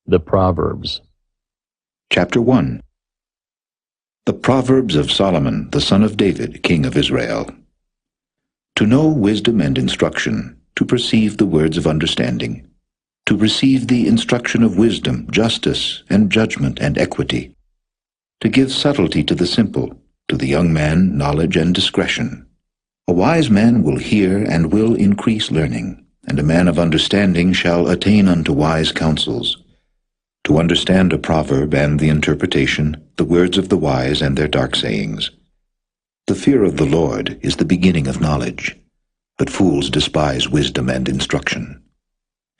The Proverbs. Chapter 1. The Proverbs of Solomon, the son of David, king of Israel. To know wisdom and instruction, to perceive the words of understanding, to receive the instruction of wisdom, justice, and judgment and equity, to give subtlety to the simple, to the young man knowledge and discretion. A wise man will hear and will increase learning, and a man of understanding shall attain unto wise counsels. To understand a proverb and the interpretation, the words of the wise and their dark sayings. The fear of the Lord is the beginning of knowledge, but fools despise wisdom and instruction.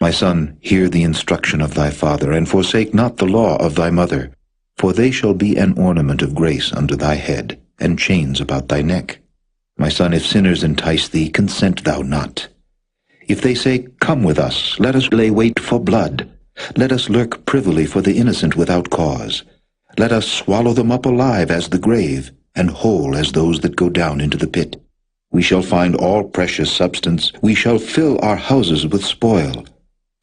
My son, hear the instruction of thy father, and forsake not the law of thy mother, for they shall be an ornament of grace unto thy head, and chains about thy neck. My son, if sinners entice thee, consent thou not. If they say, Come with us, let us lay wait for blood. Let us lurk privily for the innocent without cause. Let us swallow them up alive as the grave, and whole as those that go down into the pit. We shall find all precious substance. We shall fill our houses with spoil.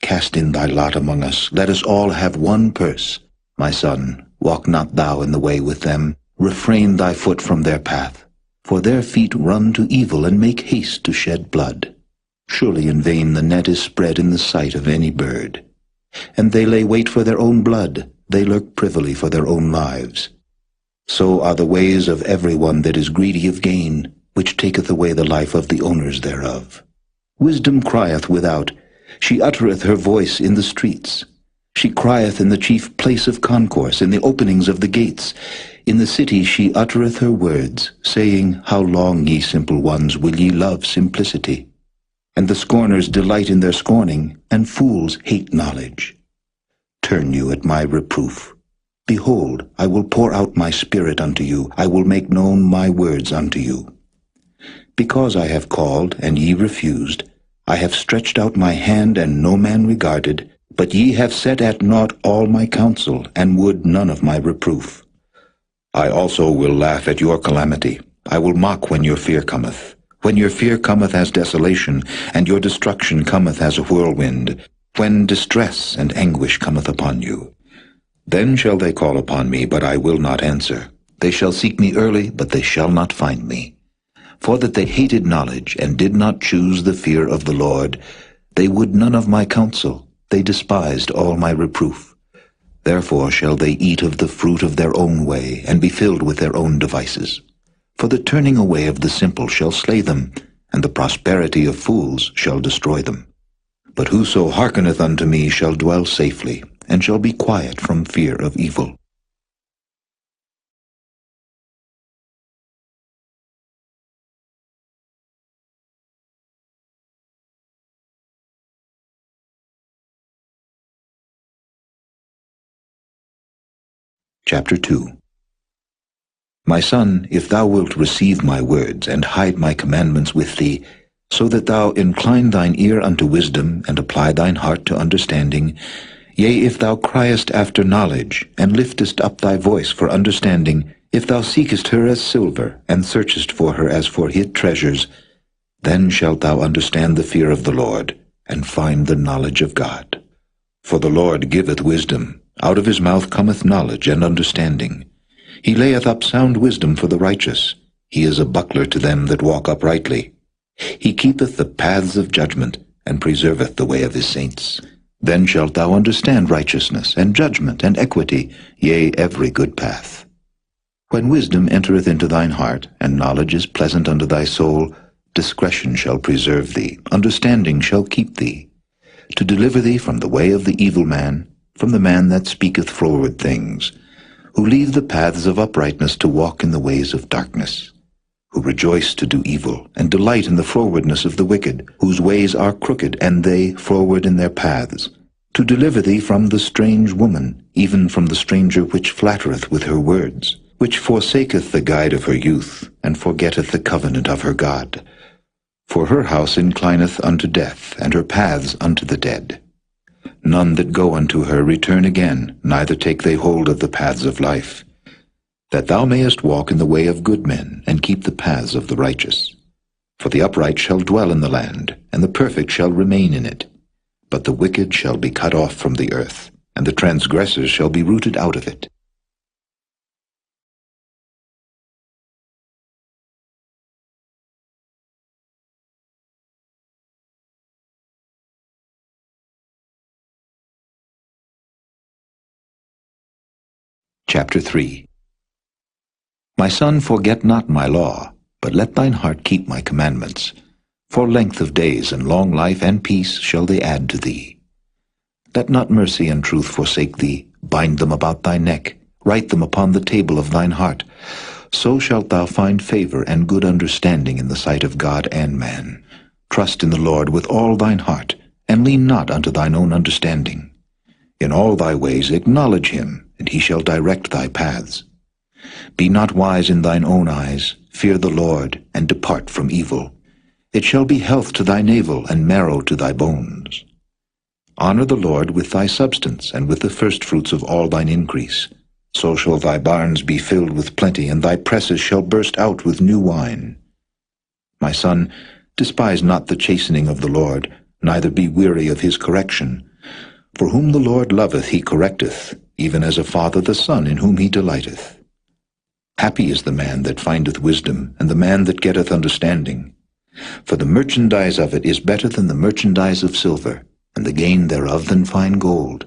Cast in thy lot among us. Let us all have one purse. My son, walk not thou in the way with them. Refrain thy foot from their path. For their feet run to evil and make haste to shed blood. Surely in vain the net is spread in the sight of any bird. And they lay wait for their own blood, they lurk privily for their own lives. So are the ways of every one that is greedy of gain, which taketh away the life of the owners thereof. Wisdom crieth without, she uttereth her voice in the streets. She crieth in the chief place of concourse, in the openings of the gates. In the city she uttereth her words, saying, How long, ye simple ones, will ye love simplicity? And the scorners delight in their scorning, and fools hate knowledge. Turn you at my reproof. Behold, I will pour out my spirit unto you, I will make known my words unto you. Because I have called, and ye refused, I have stretched out my hand, and no man regarded, but ye have set at naught all my counsel, and would none of my reproof. I also will laugh at your calamity, I will mock when your fear cometh. When your fear cometh as desolation, and your destruction cometh as a whirlwind, when distress and anguish cometh upon you. Then shall they call upon me, but I will not answer. They shall seek me early, but they shall not find me. For that they hated knowledge, and did not choose the fear of the Lord, they would none of my counsel, they despised all my reproof. Therefore shall they eat of the fruit of their own way, and be filled with their own devices. For the turning away of the simple shall slay them, and the prosperity of fools shall destroy them. But whoso hearkeneth unto me shall dwell safely, and shall be quiet from fear of evil. Chapter 2. My son, if thou wilt receive my words, and hide my commandments with thee, so that thou incline thine ear unto wisdom, and apply thine heart to understanding, yea, if thou criest after knowledge, and liftest up thy voice for understanding, if thou seekest her as silver, and searchest for her as for hid treasures, then shalt thou understand the fear of the Lord, and find the knowledge of God. For the Lord giveth wisdom, out of his mouth cometh knowledge and understanding. He layeth up sound wisdom for the righteous. He is a buckler to them that walk uprightly. He keepeth the paths of judgment, and preserveth the way of his saints. Then shalt thou understand righteousness, and judgment, and equity, yea, every good path. When wisdom entereth into thine heart, and knowledge is pleasant unto thy soul, discretion shall preserve thee, understanding shall keep thee, to deliver thee from the way of the evil man, from the man that speaketh froward things, who leave the paths of uprightness to walk in the ways of darkness, who rejoice to do evil, and delight in the frowardness of the wicked, whose ways are crooked, and they froward in their paths, to deliver thee from the strange woman, even from the stranger which flattereth with her words, which forsaketh the guide of her youth, and forgetteth the covenant of her God. For her house inclineth unto death, and her paths unto the dead. None that go unto her return again, neither take they hold of the paths of life. That thou mayest walk in the way of good men, and keep the paths of the righteous. For the upright shall dwell in the land, and the perfect shall remain in it. But the wicked shall be cut off from the earth, and the transgressors shall be rooted out of it. Chapter 3. My son, forget not my law, but let thine heart keep my commandments. For length of days and long life and peace shall they add to thee. Let not mercy and truth forsake thee. Bind them about thy neck. Write them upon the table of thine heart. So shalt thou find favor and good understanding in the sight of God and man. Trust in the Lord with all thine heart, and lean not unto thine own understanding. In all thy ways acknowledge him, and he shall direct thy paths. Be not wise in thine own eyes. Fear the Lord, and depart from evil. It shall be health to thy navel, and marrow to thy bones. Honor the Lord with thy substance, and with the firstfruits of all thine increase. So shall thy barns be filled with plenty, and thy presses shall burst out with new wine. My son, despise not the chastening of the Lord, neither be weary of his correction. For whom the Lord loveth he correcteth, even as a father the son in whom he delighteth. Happy is the man that findeth wisdom, and the man that getteth understanding. For the merchandise of it is better than the merchandise of silver, and the gain thereof than fine gold.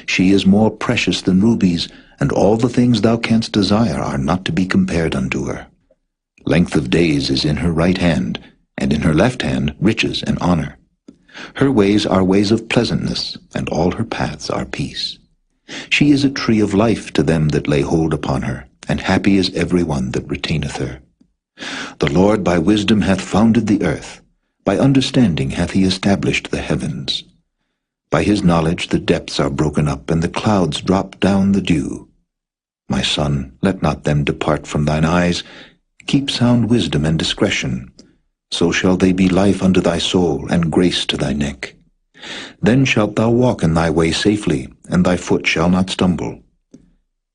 She is more precious than rubies, and all the things thou canst desire are not to be compared unto her. Length of days is in her right hand, and in her left hand riches and honor. Her ways are ways of pleasantness, and all her paths are peace. She is a tree of life to them that lay hold upon her, and happy is every one that retaineth her. The Lord by wisdom hath founded the earth, by understanding hath he established the heavens. By his knowledge the depths are broken up, and the clouds drop down the dew. My son, let not them depart from thine eyes. Keep sound wisdom and discretion. So shall they be life unto thy soul, and grace to thy neck. Then shalt thou walk in thy way safely, and thy foot shall not stumble.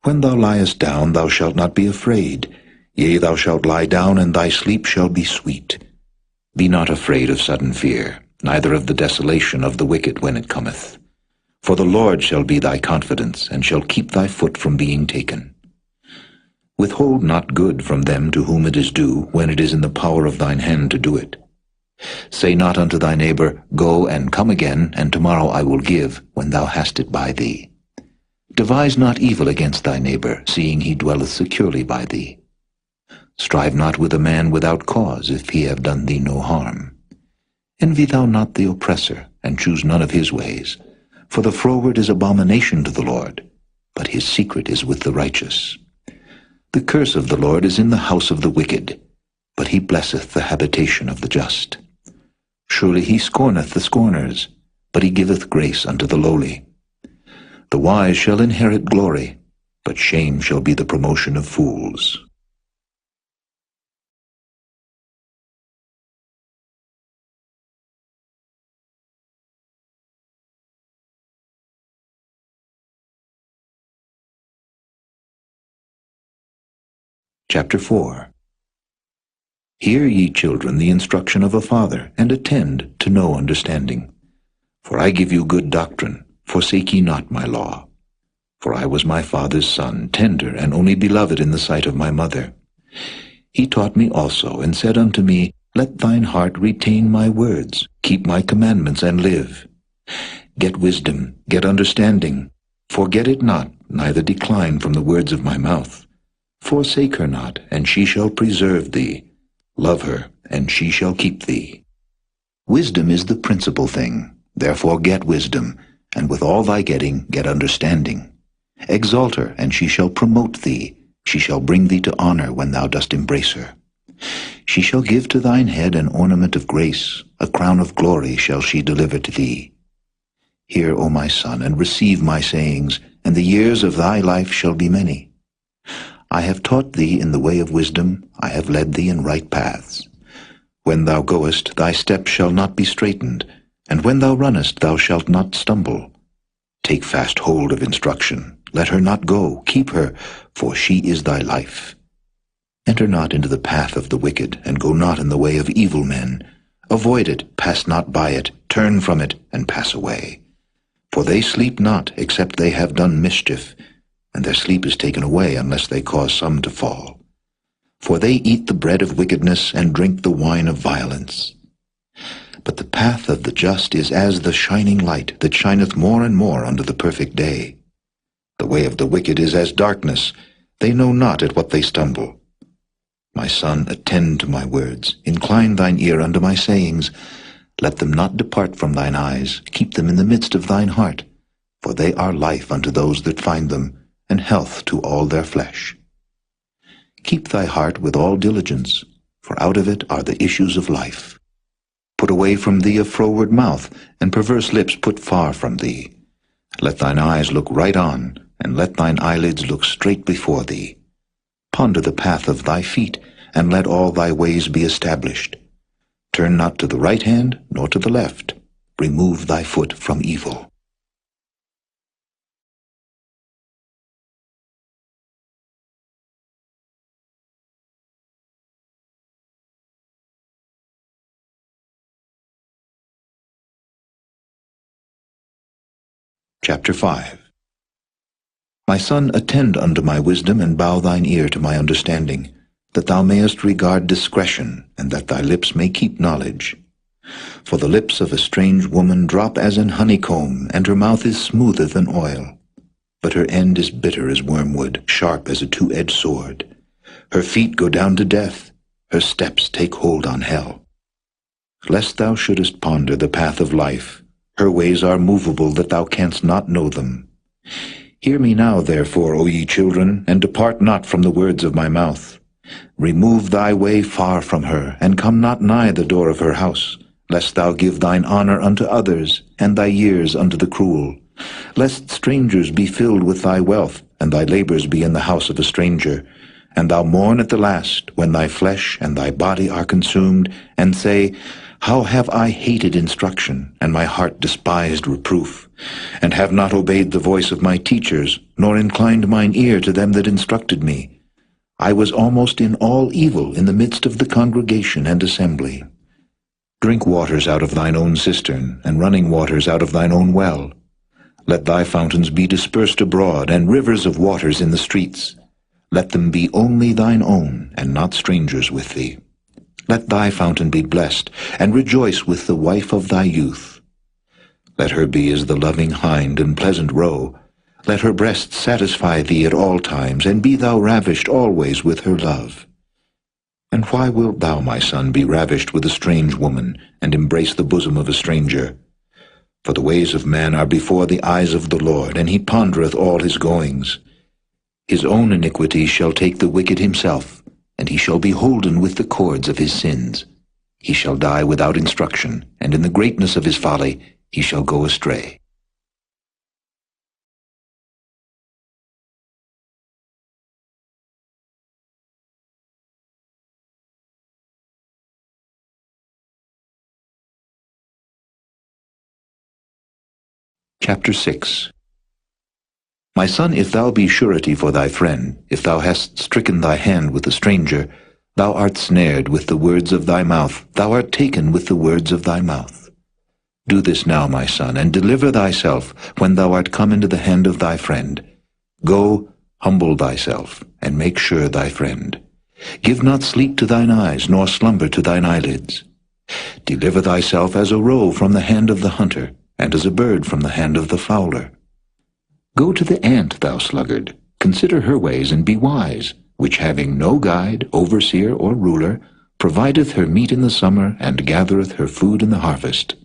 When thou liest down, thou shalt not be afraid. Yea, thou shalt lie down, and thy sleep shall be sweet. Be not afraid of sudden fear, neither of the desolation of the wicked when it cometh. For the Lord shall be thy confidence, and shall keep thy foot from being taken. Withhold not good from them to whom it is due, when it is in the power of thine hand to do it. Say not unto thy neighbor, Go and come again, and tomorrow I will give, when thou hast it by thee. Devise not evil against thy neighbor, seeing he dwelleth securely by thee. Strive not with a man without cause, if he have done thee no harm. Envy thou not the oppressor, and choose none of his ways. For the froward is abomination to the Lord, but his secret is with the righteous. The curse of the Lord is in the house of the wicked, but he blesseth the habitation of the just. Surely he scorneth the scorners, but he giveth grace unto the lowly. The wise shall inherit glory, but shame shall be the promotion of fools. Chapter 4. Hear, ye children, the instruction of a father, and attend to know understanding. For I give you good doctrine, forsake ye not my law. For I was my father's son, tender and only beloved in the sight of my mother. He taught me also, and said unto me, Let thine heart retain my words, keep my commandments, and live. Get wisdom, get understanding. Forget it not, neither decline from the words of my mouth. Forsake her not, and she shall preserve thee. Love her, and she shall keep thee. Wisdom is the principal thing. Therefore get wisdom, and with all thy getting get understanding. Exalt her, and she shall promote thee. She shall bring thee to honor when thou dost embrace her. She shall give to thine head an ornament of grace. A crown of glory shall she deliver to thee. Hear, O my son, and receive my sayings, and the years of thy life shall be many. I have taught thee in the way of wisdom, I have led thee in right paths. When thou goest, thy steps shall not be straitened, and when thou runnest, thou shalt not stumble. Take fast hold of instruction, let her not go, keep her, for she is thy life. Enter not into the path of the wicked, and go not in the way of evil men. Avoid it, pass not by it, turn from it, and pass away. For they sleep not, except they have done mischief, and their sleep is taken away unless they cause some to fall. For they eat the bread of wickedness, and drink the wine of violence. But the path of the just is as the shining light, that shineth more and more unto the perfect day. The way of the wicked is as darkness, they know not at what they stumble. My son, attend to my words, incline thine ear unto my sayings. Let them not depart from thine eyes, keep them in the midst of thine heart, for they are life unto those that find them, and health to all their flesh. Keep thy heart with all diligence, for out of it are the issues of life. Put away from thee a froward mouth, and perverse lips put far from thee. Let thine eyes look right on, and let thine eyelids look straight before thee. Ponder the path of thy feet, and let all thy ways be established. Turn not to the right hand, nor to the left. Remove thy foot from evil. Chapter 5. My son, attend unto my wisdom, and bow thine ear to my understanding, that thou mayest regard discretion, and that thy lips may keep knowledge. For the lips of a strange woman drop as an honeycomb, and her mouth is smoother than oil. But her end is bitter as wormwood, sharp as a two-edged sword. Her feet go down to death, her steps take hold on hell. Lest thou shouldest ponder the path of life, her ways are movable, that thou canst not know them. Hear me now, therefore, O ye children, and depart not from the words of my mouth. Remove thy way far from her, and come not nigh the door of her house, lest thou give thine honor unto others, and thy years unto the cruel. Lest strangers be filled with thy wealth, and thy labors be in the house of a stranger, and thou mourn at the last, when thy flesh and thy body are consumed, and say, How have I hated instruction, and my heart despised reproof, and have not obeyed the voice of my teachers, nor inclined mine ear to them that instructed me. I was almost in all evil in the midst of the congregation and assembly. Drink waters out of thine own cistern, and running waters out of thine own well. Let thy fountains be dispersed abroad, and rivers of waters in the streets. Let them be only thine own, and not strangers with thee. Let thy fountain be blessed, and rejoice with the wife of thy youth. Let her be as the loving hind and pleasant roe. Let her breast satisfy thee at all times, and be thou ravished always with her love. And why wilt thou, my son, be ravished with a strange woman, and embrace the bosom of a stranger? For the ways of man are before the eyes of the Lord, and he pondereth all his goings. His own iniquity shall take the wicked himself, and he shall be holden with the cords of his sins. He shall die without instruction, and in the greatness of his folly he shall go astray. Chapter 6. My son, if thou be surety for thy friend, if thou hast stricken thy hand with a stranger, thou art snared with the words of thy mouth, thou art taken with the words of thy mouth. Do this now, my son, and deliver thyself when thou art come into the hand of thy friend. Go, humble thyself, and make sure thy friend. Give not sleep to thine eyes, nor slumber to thine eyelids. Deliver thyself as a roe from the hand of the hunter, and as a bird from the hand of the fowler. Go to the ant, thou sluggard, consider her ways, and be wise, which having no guide, overseer, or ruler, provideth her meat in the summer, and gathereth her food in the harvest.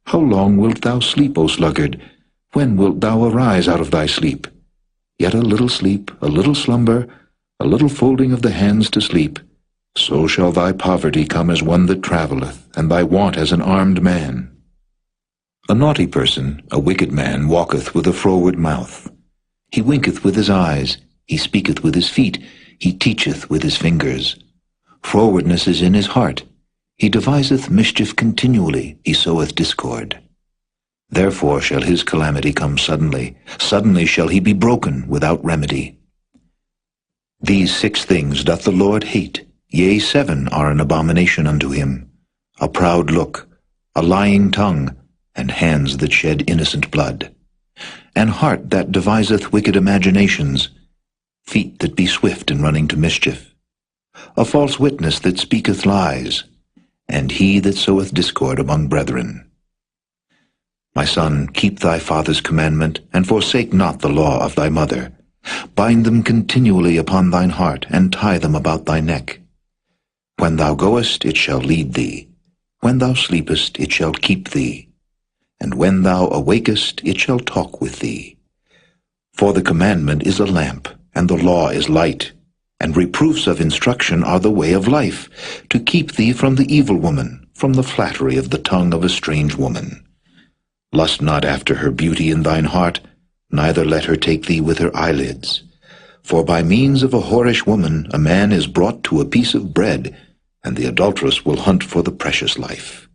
How long wilt thou sleep, O sluggard? When wilt thou arise out of thy sleep? Yet a little sleep, a little slumber, a little folding of the hands to sleep. So shall thy poverty come as one that travelleth, and thy want as an armed man. A naughty person, a wicked man, walketh with a froward mouth. He winketh with his eyes, he speaketh with his feet, he teacheth with his fingers. Frowardness is in his heart. He deviseth mischief continually, he soweth discord. Therefore shall his calamity come suddenly, suddenly shall he be broken without remedy. These 6 things doth the Lord hate, yea, 7 are an abomination unto him: a proud look, a lying tongue, and hands that shed innocent blood, an heart that deviseth wicked imaginations, feet that be swift in running to mischief, a false witness that speaketh lies, and he that soweth discord among brethren. My son, keep thy father's commandment, and forsake not the law of thy mother. Bind them continually upon thine heart, and tie them about thy neck. When thou goest, it shall lead thee. When thou sleepest, it shall keep thee. And when thou awakest, it shall talk with thee. For the commandment is a lamp, and the law is light, and reproofs of instruction are the way of life, to keep thee from the evil woman, from the flattery of the tongue of a strange woman. Lust not after her beauty in thine heart, neither let her take thee with her eyelids. For by means of a whorish woman a man is brought to a piece of bread, and the adulteress will hunt for the precious life.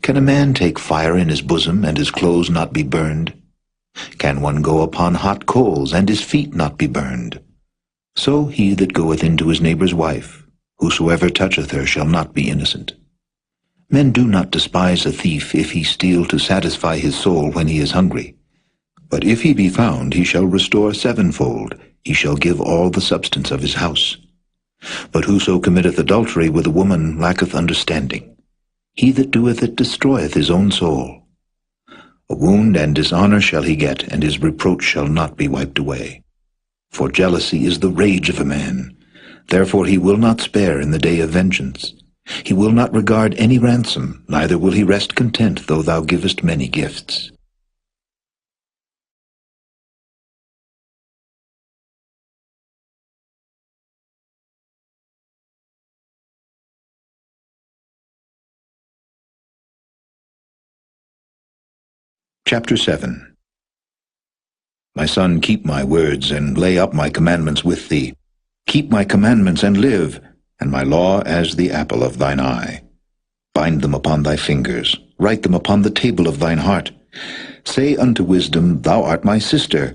Can a man take fire in his bosom, and his clothes not be burned? Can one go upon hot coals, and his feet not be burned? So he that goeth into his neighbour's wife, whosoever toucheth her shall not be innocent. Men do not despise a thief if he steal to satisfy his soul when he is hungry. But if he be found, he shall restore sevenfold, he shall give all the substance of his house. But whoso committeth adultery with a woman lacketh understanding. He that doeth it destroyeth his own soul. A wound and dishonour shall he get, and his reproach shall not be wiped away. For jealousy is the rage of a man. Therefore he will not spare in the day of vengeance. He will not regard any ransom, neither will he rest content though thou givest many gifts. Chapter 7. My son, keep my words, and lay up my commandments with thee. Keep my commandments and live, and my law as the apple of thine eye. Bind them upon thy fingers, write them upon the table of thine heart. Say unto wisdom, Thou art my sister,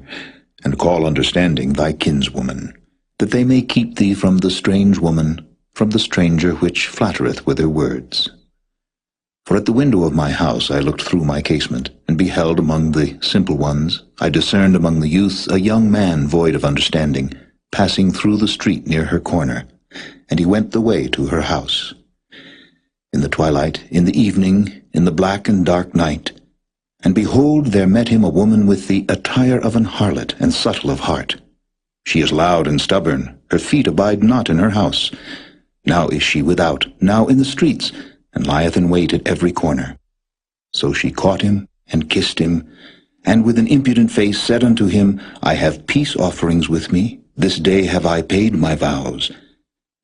and call understanding thy kinswoman, that they may keep thee from the strange woman, from the stranger which flattereth with her words. For at the window of my house I looked through my casement, and beheld among the simple ones, I discerned among the youths a young man void of understanding, passing through the street near her corner, and he went the way to her house. In the twilight, in the evening, in the black and dark night, and behold, there met him a woman with the attire of an harlot and subtle of heart. She is loud and stubborn, her feet abide not in her house. Now is she without, now in the streets, and lieth in wait at every corner. So she caught him, and kissed him, and with an impudent face said unto him, I have peace offerings with me, this day have I paid my vows.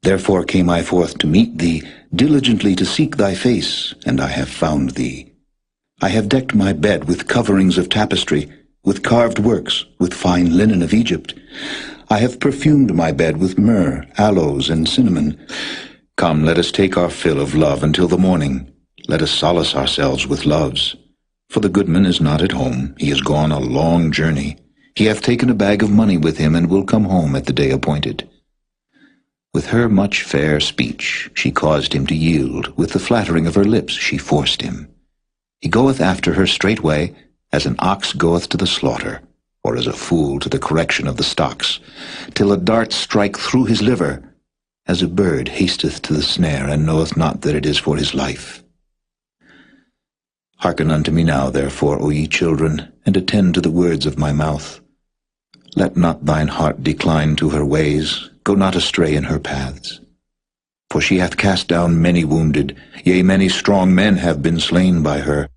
Therefore came I forth to meet thee, diligently to seek thy face, and I have found thee. I have decked my bed with coverings of tapestry, with carved works, with fine linen of Egypt. I have perfumed my bed with myrrh, aloes, and cinnamon. Come, let us take our fill of love until the morning. Let us solace ourselves with loves. For the goodman is not at home, he is gone a long journey. He hath taken a bag of money with him, and will come home at the day appointed. With her much fair speech she caused him to yield, with the flattering of her lips she forced him. He goeth after her straightway, as an ox goeth to the slaughter, or as a fool to the correction of the stocks, till a dart strike through his liver, as a bird hasteth to the snare, and knoweth not that it is for his life. Hearken unto me now, therefore, O ye children, and attend to the words of my mouth. Let not thine heart decline to her ways, go not astray in her paths. For she hath cast down many wounded, yea, many strong men have been slain by her.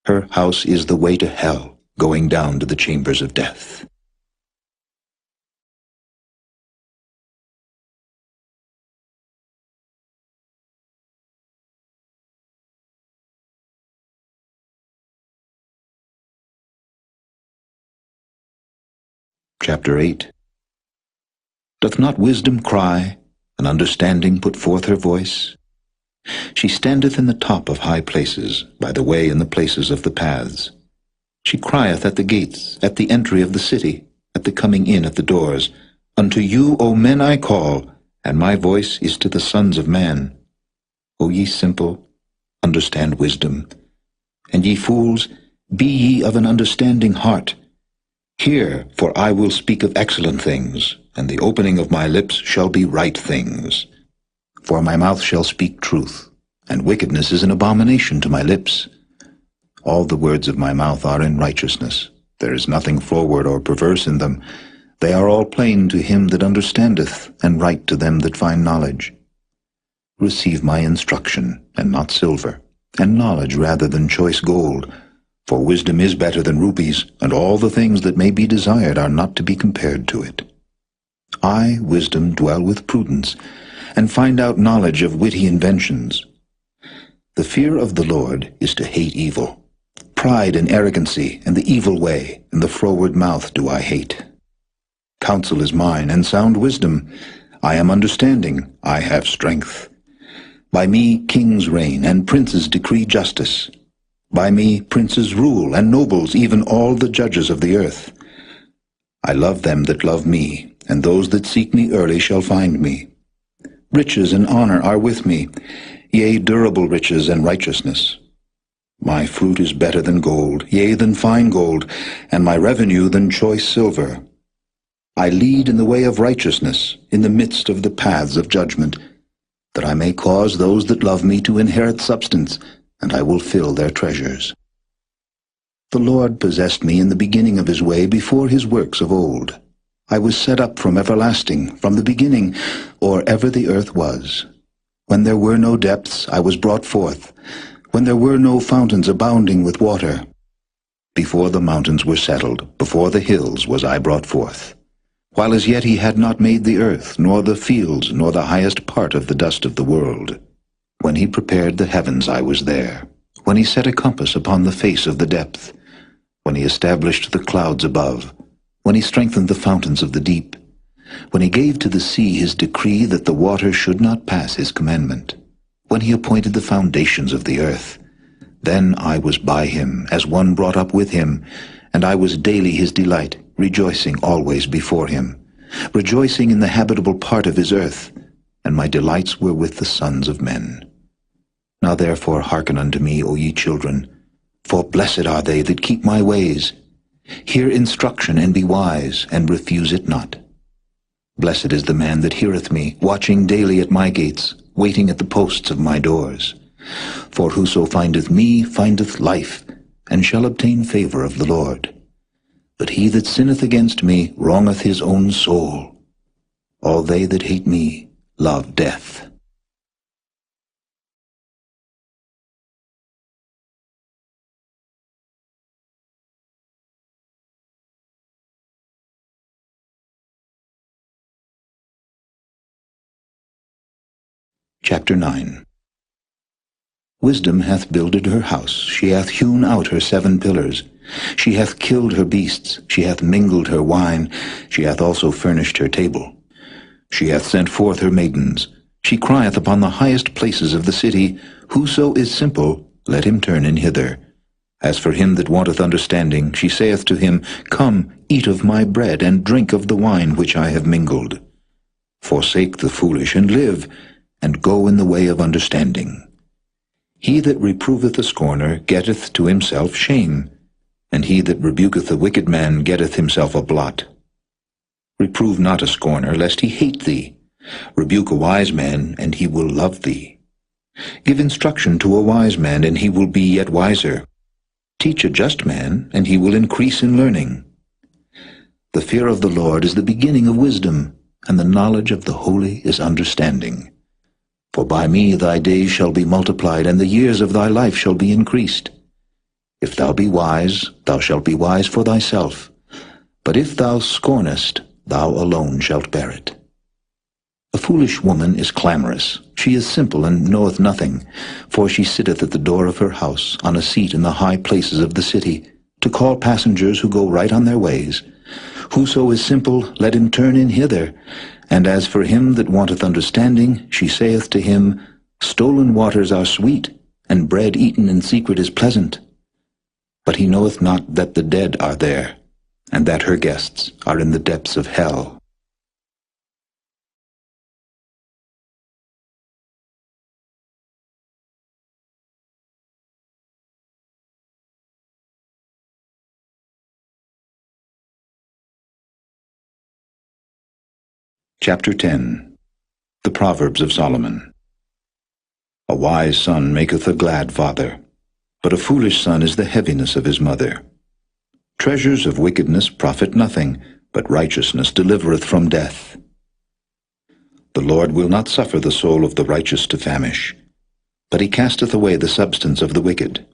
Her house is the way to hell, going down to the chambers of death. Chapter 8. Doth not wisdom cry, and understanding put forth her voice? She standeth in the top of high places, by the way in the places of the paths. She crieth at the gates, at the entry of the city, at the coming in at the doors. Unto you, O men, I call, and my voice is to the sons of man. O ye simple, understand wisdom, And ye fools, be ye of an understanding heart. Hear, for I will speak of excellent things, and the opening of my lips shall be right things. For my mouth shall speak truth, and wickedness is an abomination to my lips. All the words of my mouth are in righteousness. There is nothing froward or perverse in them. They are all plain to him that understandeth, and right to them that find knowledge. Receive my instruction, and not silver, and knowledge rather than choice gold. For wisdom is better than rubies, and all the things that may be desired are not to be compared to it. I, wisdom, dwell with prudence, and find out knowledge of witty inventions. The fear of the Lord is to hate evil. Pride and arrogancy, and the evil way, and the froward mouth do I hate. Counsel is mine, and sound wisdom. I am understanding, I have strength. By me kings reign, and princes decree justice. By me princes rule, and nobles, even all the judges of the earth. I love them that love me, and those that seek me early shall find me. Riches and honor are with me, yea, durable riches and righteousness. My fruit is better than gold, yea, than fine gold, and my revenue than choice silver. I lead in the way of righteousness, in the midst of the paths of judgment, that I may cause those that love me to inherit substance, and I will fill their treasures. The Lord possessed me in the beginning of his way before his works of old. I was set up from everlasting, from the beginning, or ever the earth was. When there were no depths, I was brought forth, when there were no fountains abounding with water. Before the mountains were settled, before the hills was I brought forth. While as yet he had not made the earth, nor the fields, nor the highest part of the dust of the world. When he prepared the heavens, I was there. When he set a compass upon the face of the depth. When he established the clouds above. When he strengthened the fountains of the deep. When he gave to the sea his decree that the waters should not pass his commandment. When he appointed the foundations of the earth. Then I was by him, as one brought up with him, and I was daily his delight, rejoicing always before him, rejoicing in the habitable part of his earth, and my delights were with the sons of men. Now therefore hearken unto me, O ye children, for blessed are they that keep my ways. Hear instruction, and be wise, and refuse it not. Blessed is the man that heareth me, watching daily at my gates, waiting at the posts of my doors. For whoso findeth me findeth life, and shall obtain favor of the Lord. But he that sinneth against me wrongeth his own soul. All they that hate me love death. Chapter 9. Wisdom hath builded her house, she hath hewn out her 7 pillars. She hath killed her beasts, she hath mingled her wine, she hath also furnished her table. She hath sent forth her maidens, she crieth upon the highest places of the city, Whoso is simple, let him turn in hither. As for him that wanteth understanding, she saith to him, Come, eat of my bread, and drink of the wine which I have mingled. Forsake the foolish, and live, and go in the way of understanding. He that reproveth a scorner getteth to himself shame, and he that rebuketh a wicked man getteth himself a blot. Reprove not a scorner, lest he hate thee. Rebuke a wise man, and he will love thee. Give instruction to a wise man, and he will be yet wiser. Teach a just man, and he will increase in learning. The fear of the Lord is the beginning of wisdom, and the knowledge of the holy is understanding. For by me thy days shall be multiplied, and the years of thy life shall be increased. If thou be wise, thou shalt be wise for thyself. But if thou scornest, thou alone shalt bear it. A foolish woman is clamorous. She is simple, and knoweth nothing. For she sitteth at the door of her house, on a seat in the high places of the city, to call passengers who go right on their ways. Whoso is simple, let him turn in hither. And as for him that wanteth understanding, she saith to him, Stolen waters are sweet, and bread eaten in secret is pleasant. But he knoweth not that the dead are there, and that her guests are in the depths of hell. Chapter 10. The Proverbs of Solomon. A wise son maketh a glad father, but a foolish son is the heaviness of his mother. Treasures of wickedness profit nothing, but righteousness delivereth from death. The Lord will not suffer the soul of the righteous to famish, but he casteth away the substance of the wicked.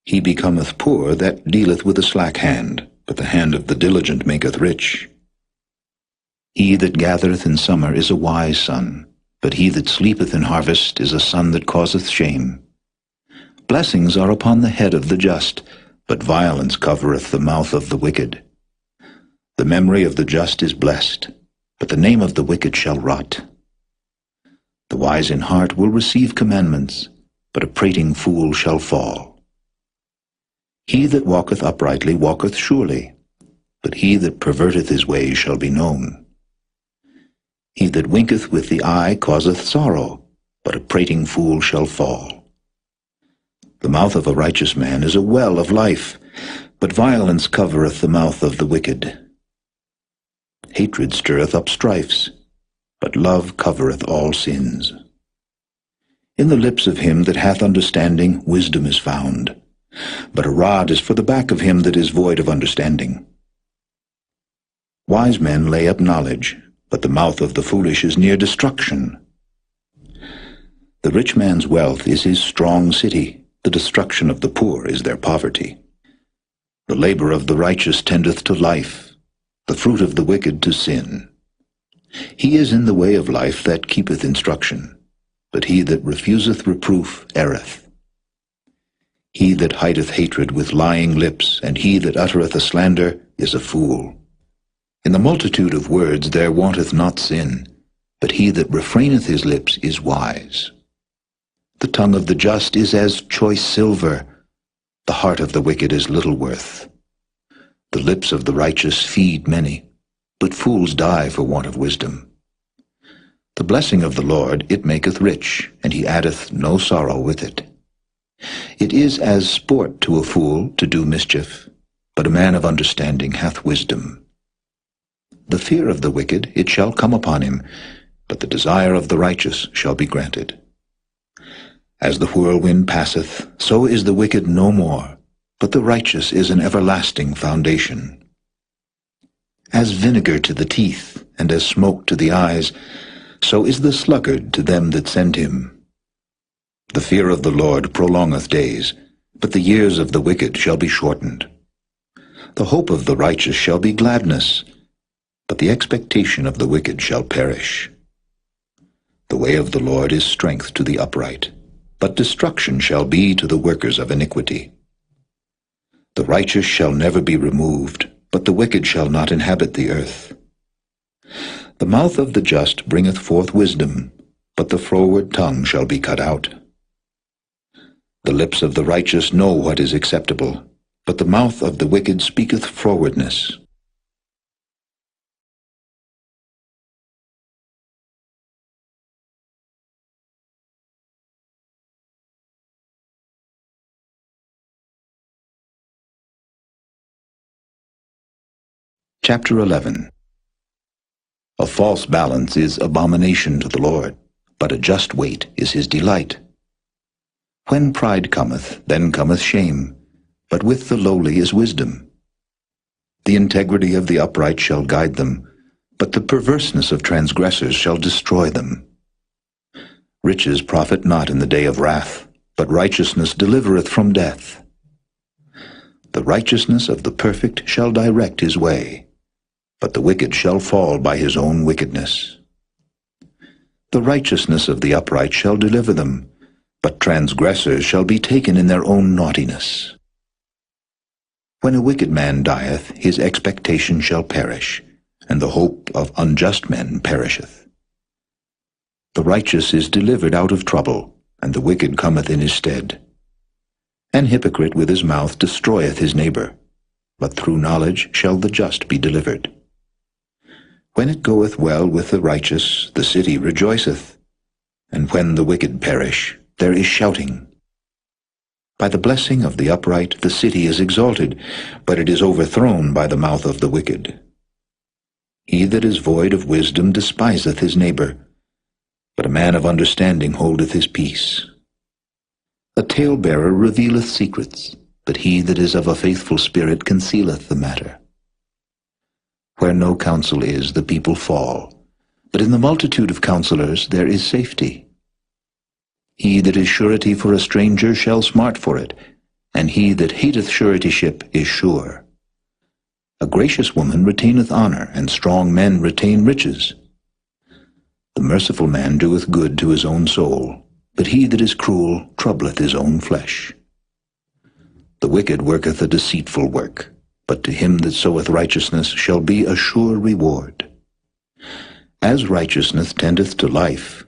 He becometh poor that dealeth with a slack hand, but the hand of the diligent maketh rich. He that gathereth in summer is a wise son, but he that sleepeth in harvest is a son that causeth shame. Blessings are upon the head of the just, but violence covereth the mouth of the wicked. The memory of the just is blessed, but the name of the wicked shall rot. The wise in heart will receive commandments, but a prating fool shall fall. He that walketh uprightly walketh surely, but he that perverteth his ways shall be known. He that winketh with the eye causeth sorrow, but a prating fool shall fall. The mouth of a righteous man is a well of life, but violence covereth the mouth of the wicked. Hatred stirreth up strifes, but love covereth all sins. In the lips of him that hath understanding wisdom is found, but a rod is for the back of him that is void of understanding. Wise men lay up knowledge, but the mouth of the foolish is near destruction. The rich man's wealth is his strong city, the destruction of the poor is their poverty. The labor of the righteous tendeth to life, the fruit of the wicked to sin. He is in the way of life that keepeth instruction, but he that refuseth reproof erreth. He that hideth hatred with lying lips, and he that uttereth a slander, is a fool. In the multitude of words there wanteth not sin, but he that refraineth his lips is wise. The tongue of the just is as choice silver, the heart of the wicked is little worth. The lips of the righteous feed many, but fools die for want of wisdom. The blessing of the Lord it maketh rich, and he addeth no sorrow with it. It is as sport to a fool to do mischief, but a man of understanding hath wisdom. The fear of the wicked it shall come upon him, but the desire of the righteous shall be granted. As the whirlwind passeth, so is the wicked no more, but the righteous is an everlasting foundation. As vinegar to the teeth, and as smoke to the eyes, so is the sluggard to them that send him. The fear of the Lord prolongeth days, but the years of the wicked shall be shortened. The hope of the righteous shall be gladness, but the expectation of the wicked shall perish. The way of the Lord is strength to the upright, but destruction shall be to the workers of iniquity. The righteous shall never be removed, but the wicked shall not inhabit the earth. The mouth of the just bringeth forth wisdom, but the froward tongue shall be cut out. The lips of the righteous know what is acceptable, but the mouth of the wicked speaketh frowardness. Chapter 11. A false balance is abomination to the Lord, but a just weight is his delight. When pride cometh, then cometh shame, but with the lowly is wisdom. The integrity of the upright shall guide them, but the perverseness of transgressors shall destroy them. Riches profit not in the day of wrath, but righteousness delivereth from death. The righteousness of the perfect shall direct his way, but the wicked shall fall by his own wickedness. The righteousness of the upright shall deliver them, but transgressors shall be taken in their own naughtiness. When a wicked man dieth, his expectation shall perish, and the hope of unjust men perisheth. The righteous is delivered out of trouble, and the wicked cometh in his stead. An hypocrite with his mouth destroyeth his neighbor, but through knowledge shall the just be delivered. When it goeth well with the righteous, the city rejoiceth, and when the wicked perish, there is shouting. By the blessing of the upright the city is exalted, but it is overthrown by the mouth of the wicked. He that is void of wisdom despiseth his neighbor, but a man of understanding holdeth his peace. A talebearer revealeth secrets, but he that is of a faithful spirit concealeth the matter. Where no counsel is, the people fall, but in the multitude of counselors there is safety. He that is surety for a stranger shall smart for it, and he that hateth suretyship is sure. A gracious woman retaineth honor, and strong men retain riches. The merciful man doeth good to his own soul, but he that is cruel troubleth his own flesh. The wicked worketh a deceitful work, but to him that soweth righteousness shall be a sure reward. As righteousness tendeth to life,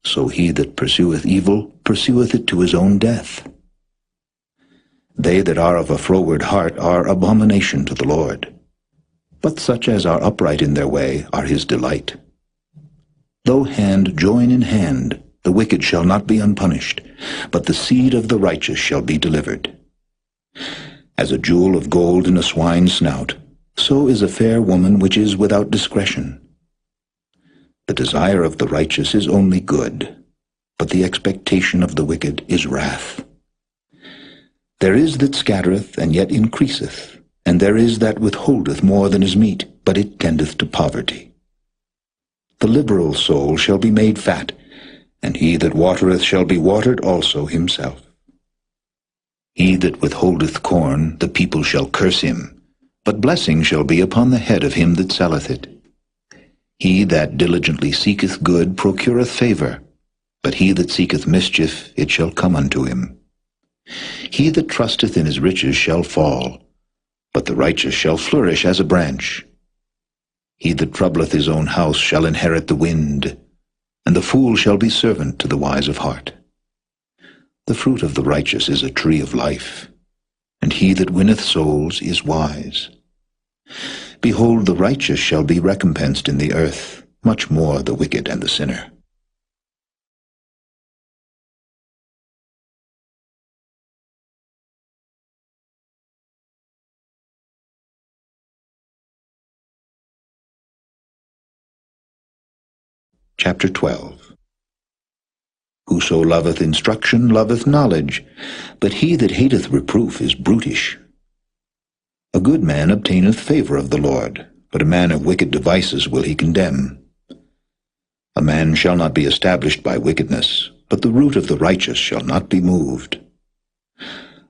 so he that pursueth evil pursueth it to his own death. They that are of a froward heart are abomination to the Lord, but such as are upright in their way are his delight. Though hand join in hand, the wicked shall not be unpunished, but the seed of the righteous shall be delivered. As a jewel of gold in a swine's snout, so is a fair woman which is without discretion. The desire of the righteous is only good, but the expectation of the wicked is wrath. There is that scattereth, and yet increaseth, and there is that withholdeth more than is meet, but it tendeth to poverty. The liberal soul shall be made fat, and he that watereth shall be watered also himself. He that withholdeth corn, the people shall curse him, but blessing shall be upon the head of him that selleth it. He that diligently seeketh good procureth favor, but he that seeketh mischief, it shall come unto him. He that trusteth in his riches shall fall, but the righteous shall flourish as a branch. He that troubleth his own house shall inherit the wind, and the fool shall be servant to the wise of heart. The fruit of the righteous is a tree of life, and he that winneth souls is wise. Behold, the righteous shall be recompensed in the earth, much more the wicked and the sinner. Chapter 12. Whoso loveth instruction loveth knowledge, but he that hateth reproof is brutish. A good man obtaineth favor of the Lord, but a man of wicked devices will he condemn. A man shall not be established by wickedness, but the root of the righteous shall not be moved.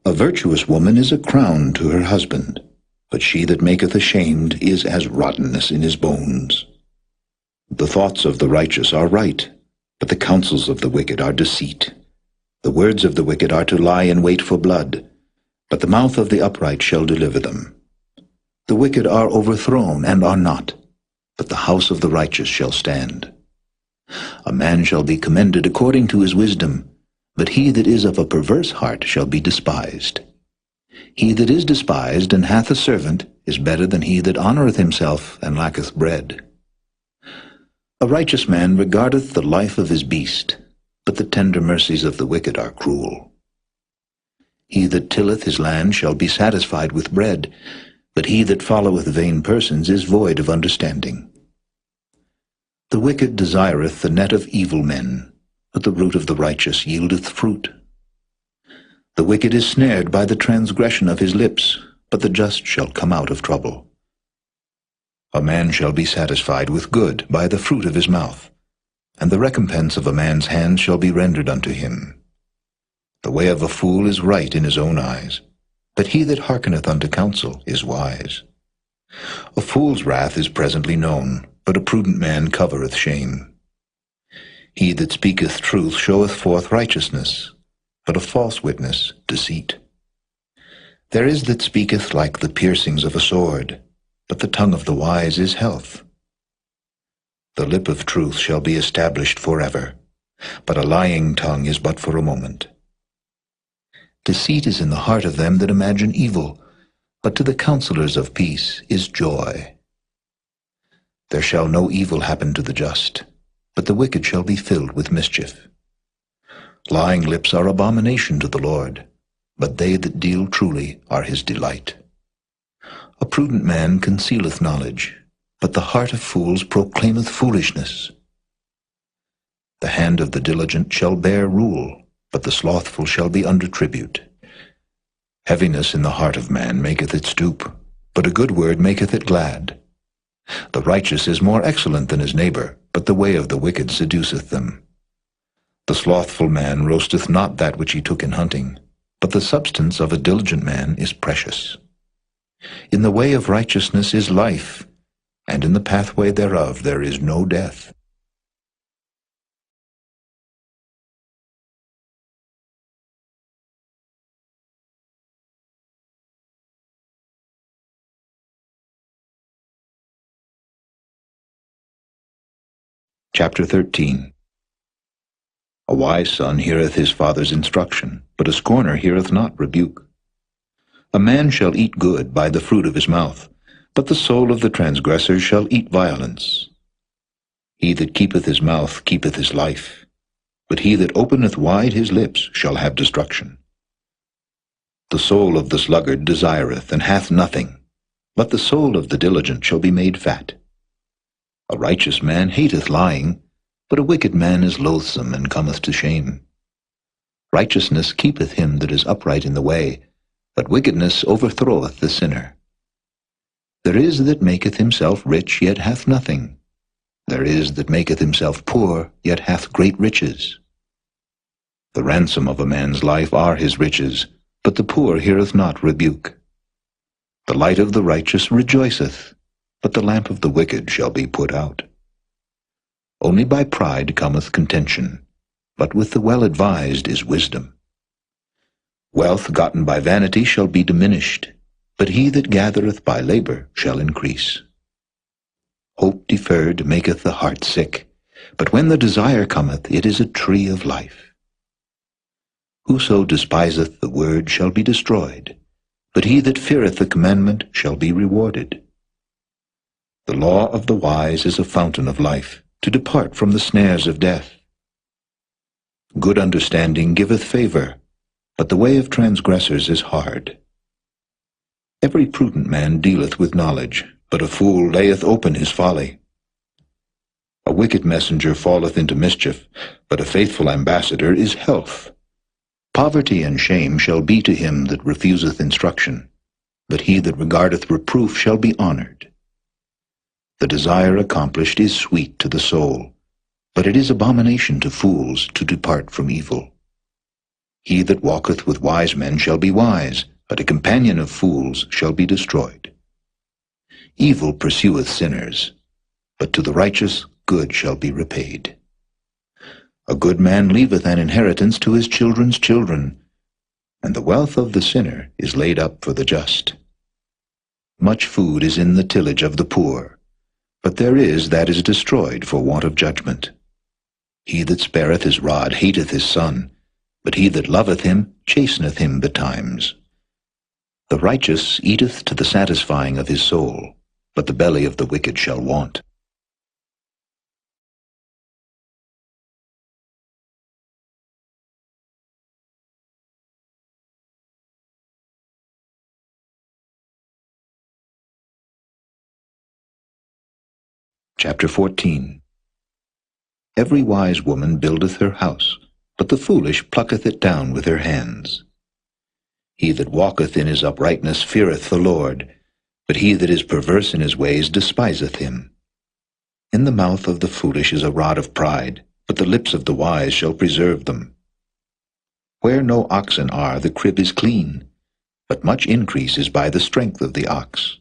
A virtuous woman is a crown to her husband, but she that maketh ashamed is as rottenness in his bones. The thoughts of the righteous are right, but the counsels of the wicked are deceit. The words of the wicked are to lie in wait for blood, but the mouth of the upright shall deliver them. The wicked are overthrown and are not, but the house of the righteous shall stand. A man shall be commended according to his wisdom, but he that is of a perverse heart shall be despised. He that is despised and hath a servant is better than he that honoureth himself and lacketh bread. A righteous man regardeth the life of his beast, but the tender mercies of the wicked are cruel. He that tilleth his land shall be satisfied with bread, but he that followeth vain persons is void of understanding. The wicked desireth the net of evil men, but the root of the righteous yieldeth fruit. The wicked is snared by the transgression of his lips, but the just shall come out of trouble. A man shall be satisfied with good by the fruit of his mouth, and the recompense of a man's hand shall be rendered unto him. The way of a fool is right in his own eyes, but he that hearkeneth unto counsel is wise. A fool's wrath is presently known, but a prudent man covereth shame. He that speaketh truth showeth forth righteousness, but a false witness deceit. There is that speaketh like the piercings of a sword, but the tongue of the wise is health. The lip of truth shall be established forever, but a lying tongue is but for a moment. Deceit is in the heart of them that imagine evil, but to the counselors of peace is joy. There shall no evil happen to the just, but the wicked shall be filled with mischief. Lying lips are abomination to the Lord, but they that deal truly are his delight. A prudent man concealeth knowledge, but the heart of fools proclaimeth foolishness. The hand of the diligent shall bear rule, but the slothful shall be under tribute. Heaviness in the heart of man maketh it stoop, but a good word maketh it glad. The righteous is more excellent than his neighbor, but the way of the wicked seduceth them. The slothful man roasteth not that which he took in hunting, but the substance of a diligent man is precious. In the way of righteousness is life, and in the pathway thereof there is no death. Chapter 13. A wise son heareth his father's instruction, but a scorner heareth not rebuke. A man shall eat good by the fruit of his mouth, but the soul of the transgressor shall eat violence. He that keepeth his mouth keepeth his life, but he that openeth wide his lips shall have destruction. The soul of the sluggard desireth, and hath nothing, but the soul of the diligent shall be made fat. A righteous man hateth lying, but a wicked man is loathsome and cometh to shame. Righteousness keepeth him that is upright in the way, but wickedness overthroweth the sinner. There is that maketh himself rich, yet hath nothing. There is that maketh himself poor, yet hath great riches. The ransom of a man's life are his riches, but the poor heareth not rebuke. The light of the righteous rejoiceth, but the lamp of the wicked shall be put out. Only by pride cometh contention, but with the well-advised is wisdom. Wealth gotten by vanity shall be diminished, but he that gathereth by labor shall increase. Hope deferred maketh the heart sick, but when the desire cometh, it is a tree of life. Whoso despiseth the word shall be destroyed, but he that feareth the commandment shall be rewarded. The law of the wise is a fountain of life, to depart from the snares of death. Good understanding giveth favor, but the way of transgressors is hard. Every prudent man dealeth with knowledge, but a fool layeth open his folly. A wicked messenger falleth into mischief, but a faithful ambassador is health. Poverty and shame shall be to him that refuseth instruction, but he that regardeth reproof shall be honored. The desire accomplished is sweet to the soul, but it is abomination to fools to depart from evil. He that walketh with wise men shall be wise, but a companion of fools shall be destroyed. Evil pursueth sinners, but to the righteous good shall be repaid. A good man leaveth an inheritance to his children's children, and the wealth of the sinner is laid up for the just. Much food is in the tillage of the poor, but there is that is destroyed for want of judgment. He that spareth his rod hateth his son, but he that loveth him chasteneth him betimes. The righteous eateth to the satisfying of his soul, but the belly of the wicked shall want. Chapter 14. Every wise woman buildeth her house, but the foolish plucketh it down with her hands. He that walketh in his uprightness feareth the Lord, but he that is perverse in his ways despiseth him. In the mouth of the foolish is a rod of pride, but the lips of the wise shall preserve them. Where no oxen are, the crib is clean, but much increase is by the strength of the ox.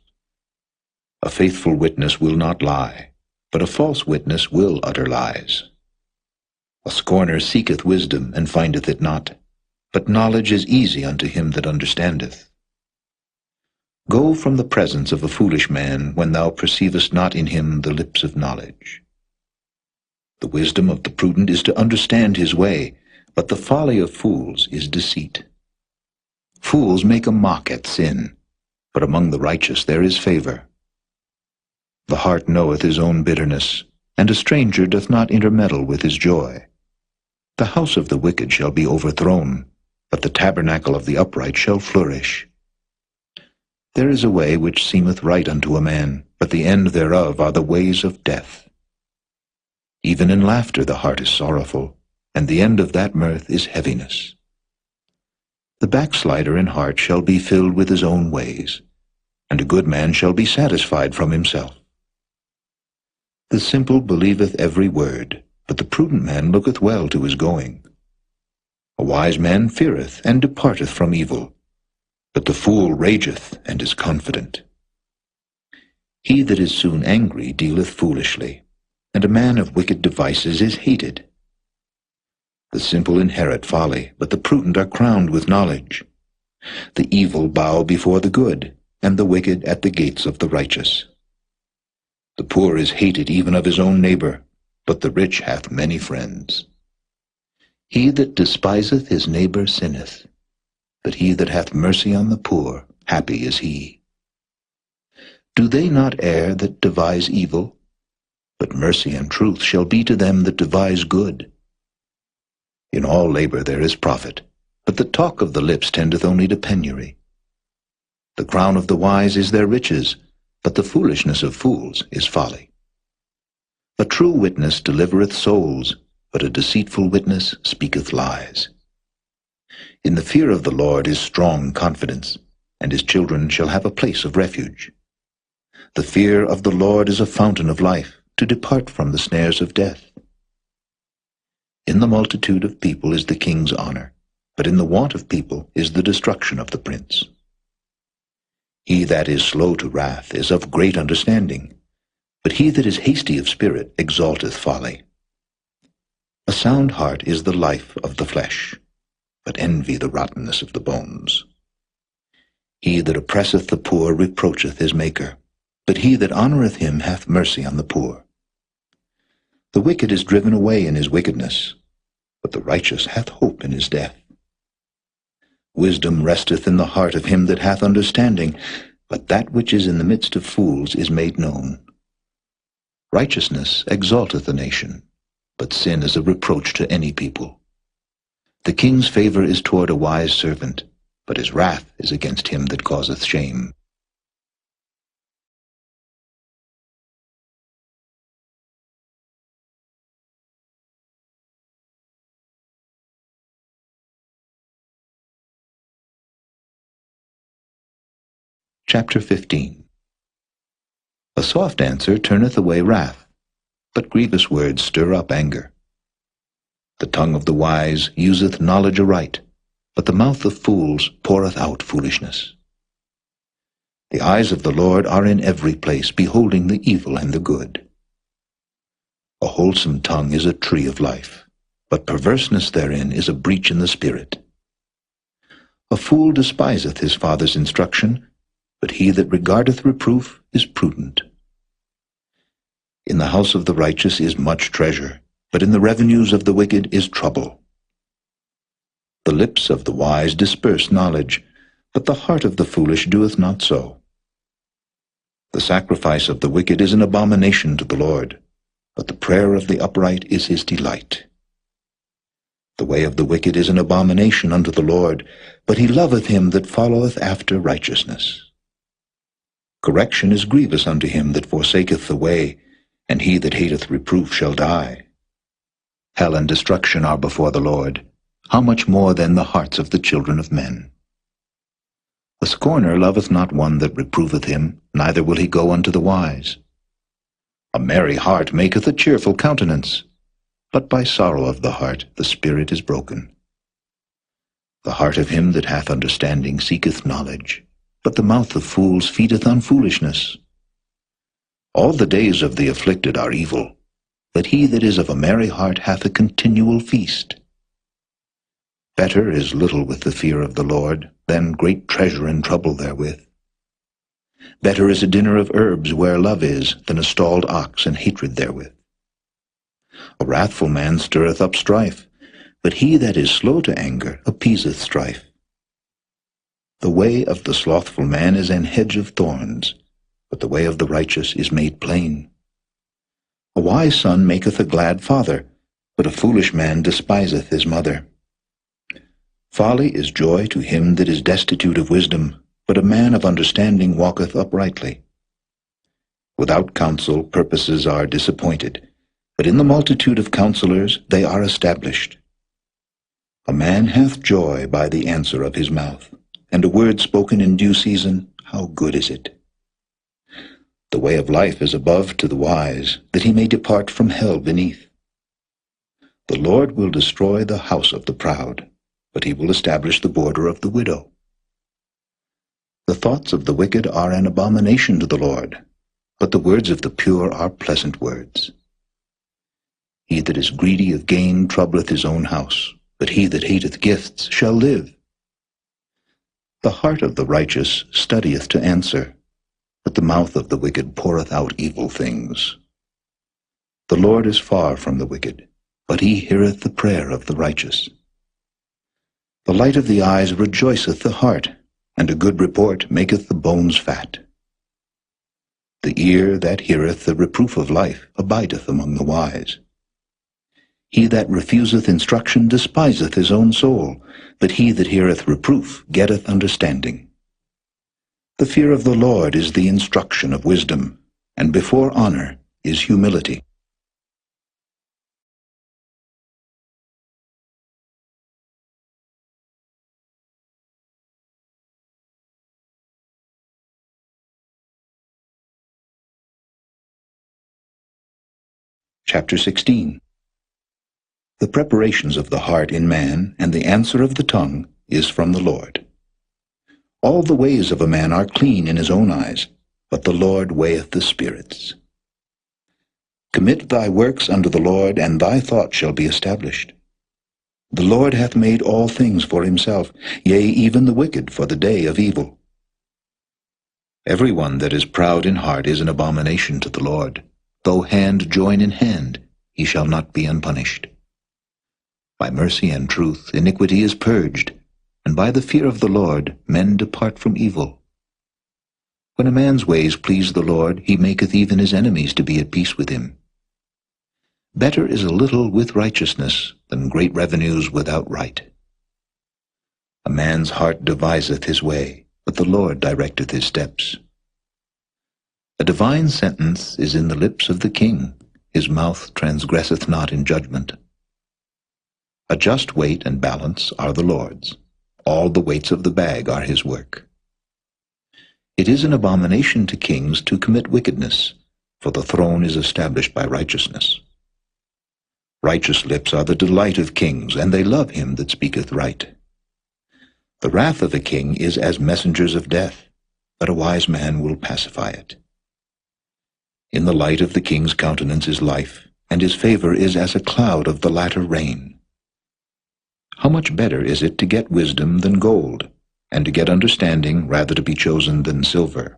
A faithful witness will not lie, but a false witness will utter lies. A scorner seeketh wisdom, and findeth it not, but knowledge is easy unto him that understandeth. Go from the presence of a foolish man, when thou perceivest not in him the lips of knowledge. The wisdom of the prudent is to understand his way, but the folly of fools is deceit. Fools make a mock at sin, but among the righteous there is favor. The heart knoweth his own bitterness, and a stranger doth not intermeddle with his joy. The house of the wicked shall be overthrown, but the tabernacle of the upright shall flourish. There is a way which seemeth right unto a man, but the end thereof are the ways of death. Even in laughter the heart is sorrowful, and the end of that mirth is heaviness. The backslider in heart shall be filled with his own ways, and a good man shall be satisfied from himself. The simple believeth every word, but the prudent man looketh well to his going. A wise man feareth and departeth from evil, but the fool rageth and is confident. He that is soon angry dealeth foolishly, and a man of wicked devices is hated. The simple inherit folly, but the prudent are crowned with knowledge. The evil bow before the good, and the wicked at the gates of the righteous. The poor is hated even of his own neighbor, but the rich hath many friends. He that despiseth his neighbor sinneth, but he that hath mercy on the poor, happy is he. Do they not err that devise evil? But mercy and truth shall be to them that devise good. In all labor there is profit, but the talk of the lips tendeth only to penury. The crown of the wise is their riches, but the foolishness of fools is folly. A true witness delivereth souls, but a deceitful witness speaketh lies. In the fear of the Lord is strong confidence, and his children shall have a place of refuge. The fear of the Lord is a fountain of life, to depart from the snares of death. In the multitude of people is the king's honor, but in the want of people is the destruction of the prince. He that is slow to wrath is of great understanding, but he that is hasty of spirit exalteth folly. A sound heart is the life of the flesh, but envy the rottenness of the bones. He that oppresseth the poor reproacheth his Maker, but he that honoureth him hath mercy on the poor. The wicked is driven away in his wickedness, but the righteous hath hope in his death. Wisdom resteth in the heart of him that hath understanding, but that which is in the midst of fools is made known. Righteousness exalteth a nation, but sin is a reproach to any people. The king's favor is toward a wise servant, but his wrath is against him that causeth shame. Chapter 15. A soft answer turneth away wrath, but grievous words stir up anger. The tongue of the wise useth knowledge aright, but the mouth of fools poureth out foolishness. The eyes of the Lord are in every place, beholding the evil and the good. A wholesome tongue is a tree of life, but perverseness therein is a breach in the spirit. A fool despiseth his father's instruction, but he that regardeth reproof is prudent. In the house of the righteous is much treasure, but in the revenues of the wicked is trouble. The lips of the wise disperse knowledge, but the heart of the foolish doeth not so. The sacrifice of the wicked is an abomination to the Lord, but the prayer of the upright is his delight. The way of the wicked is an abomination unto the Lord, but he loveth him that followeth after righteousness. Correction is grievous unto him that forsaketh the way, and he that hateth reproof shall die. Hell and destruction are before the Lord. How much more then the hearts of the children of men? A scorner loveth not one that reproveth him, neither will he go unto the wise. A merry heart maketh a cheerful countenance, but by sorrow of the heart the spirit is broken. The heart of him that hath understanding seeketh knowledge, but the mouth of fools feedeth on foolishness. All the days of the afflicted are evil, but he that is of a merry heart hath a continual feast. Better is little with the fear of the Lord than great treasure and trouble therewith. Better is a dinner of herbs where love is than a stalled ox and hatred therewith. A wrathful man stirreth up strife, but he that is slow to anger appeaseth strife. The way of the slothful man is an hedge of thorns, but the way of the righteous is made plain. A wise son maketh a glad father, but a foolish man despiseth his mother. Folly is joy to him that is destitute of wisdom, but a man of understanding walketh uprightly. Without counsel purposes are disappointed, but in the multitude of counselors they are established. A man hath joy by the answer of his mouth, and a word spoken in due season, how good is it! The way of life is above to the wise, that he may depart from hell beneath. The Lord will destroy the house of the proud, but he will establish the border of the widow. The thoughts of the wicked are an abomination to the Lord, but the words of the pure are pleasant words. He that is greedy of gain troubleth his own house, but he that hateth gifts shall live. The heart of the righteous studieth to answer, but the mouth of the wicked poureth out evil things. The Lord is far from the wicked, but he heareth the prayer of the righteous. The light of the eyes rejoiceth the heart, and a good report maketh the bones fat. The ear that heareth the reproof of life abideth among the wise. He that refuseth instruction despiseth his own soul, but he that heareth reproof getteth understanding. The fear of the Lord is the instruction of wisdom, and before honor is humility. Chapter 16. The preparations of the heart in man, and the answer of the tongue, is from the Lord. All the ways of a man are clean in his own eyes, but the Lord weigheth the spirits. Commit thy works unto the Lord, and thy thought shall be established. The Lord hath made all things for himself, yea, even the wicked for the day of evil. Every one that is proud in heart is an abomination to the Lord. Though hand join in hand, he shall not be unpunished. By mercy and truth iniquity is purged, and by the fear of the Lord men depart from evil. When a man's ways please the Lord, he maketh even his enemies to be at peace with him. Better is a little with righteousness than great revenues without right. A man's heart deviseth his way, but the Lord directeth his steps. A divine sentence is in the lips of the king, his mouth transgresseth not in judgment. A just weight and balance are the Lord's, all the weights of the bag are his work. It is an abomination to kings to commit wickedness, for the throne is established by righteousness. Righteous lips are the delight of kings, and they love him that speaketh right. The wrath of a king is as messengers of death, but a wise man will pacify it. In the light of the king's countenance is life, and his favor is as a cloud of the latter rain. How much better is it to get wisdom than gold, and to get understanding rather to be chosen than silver.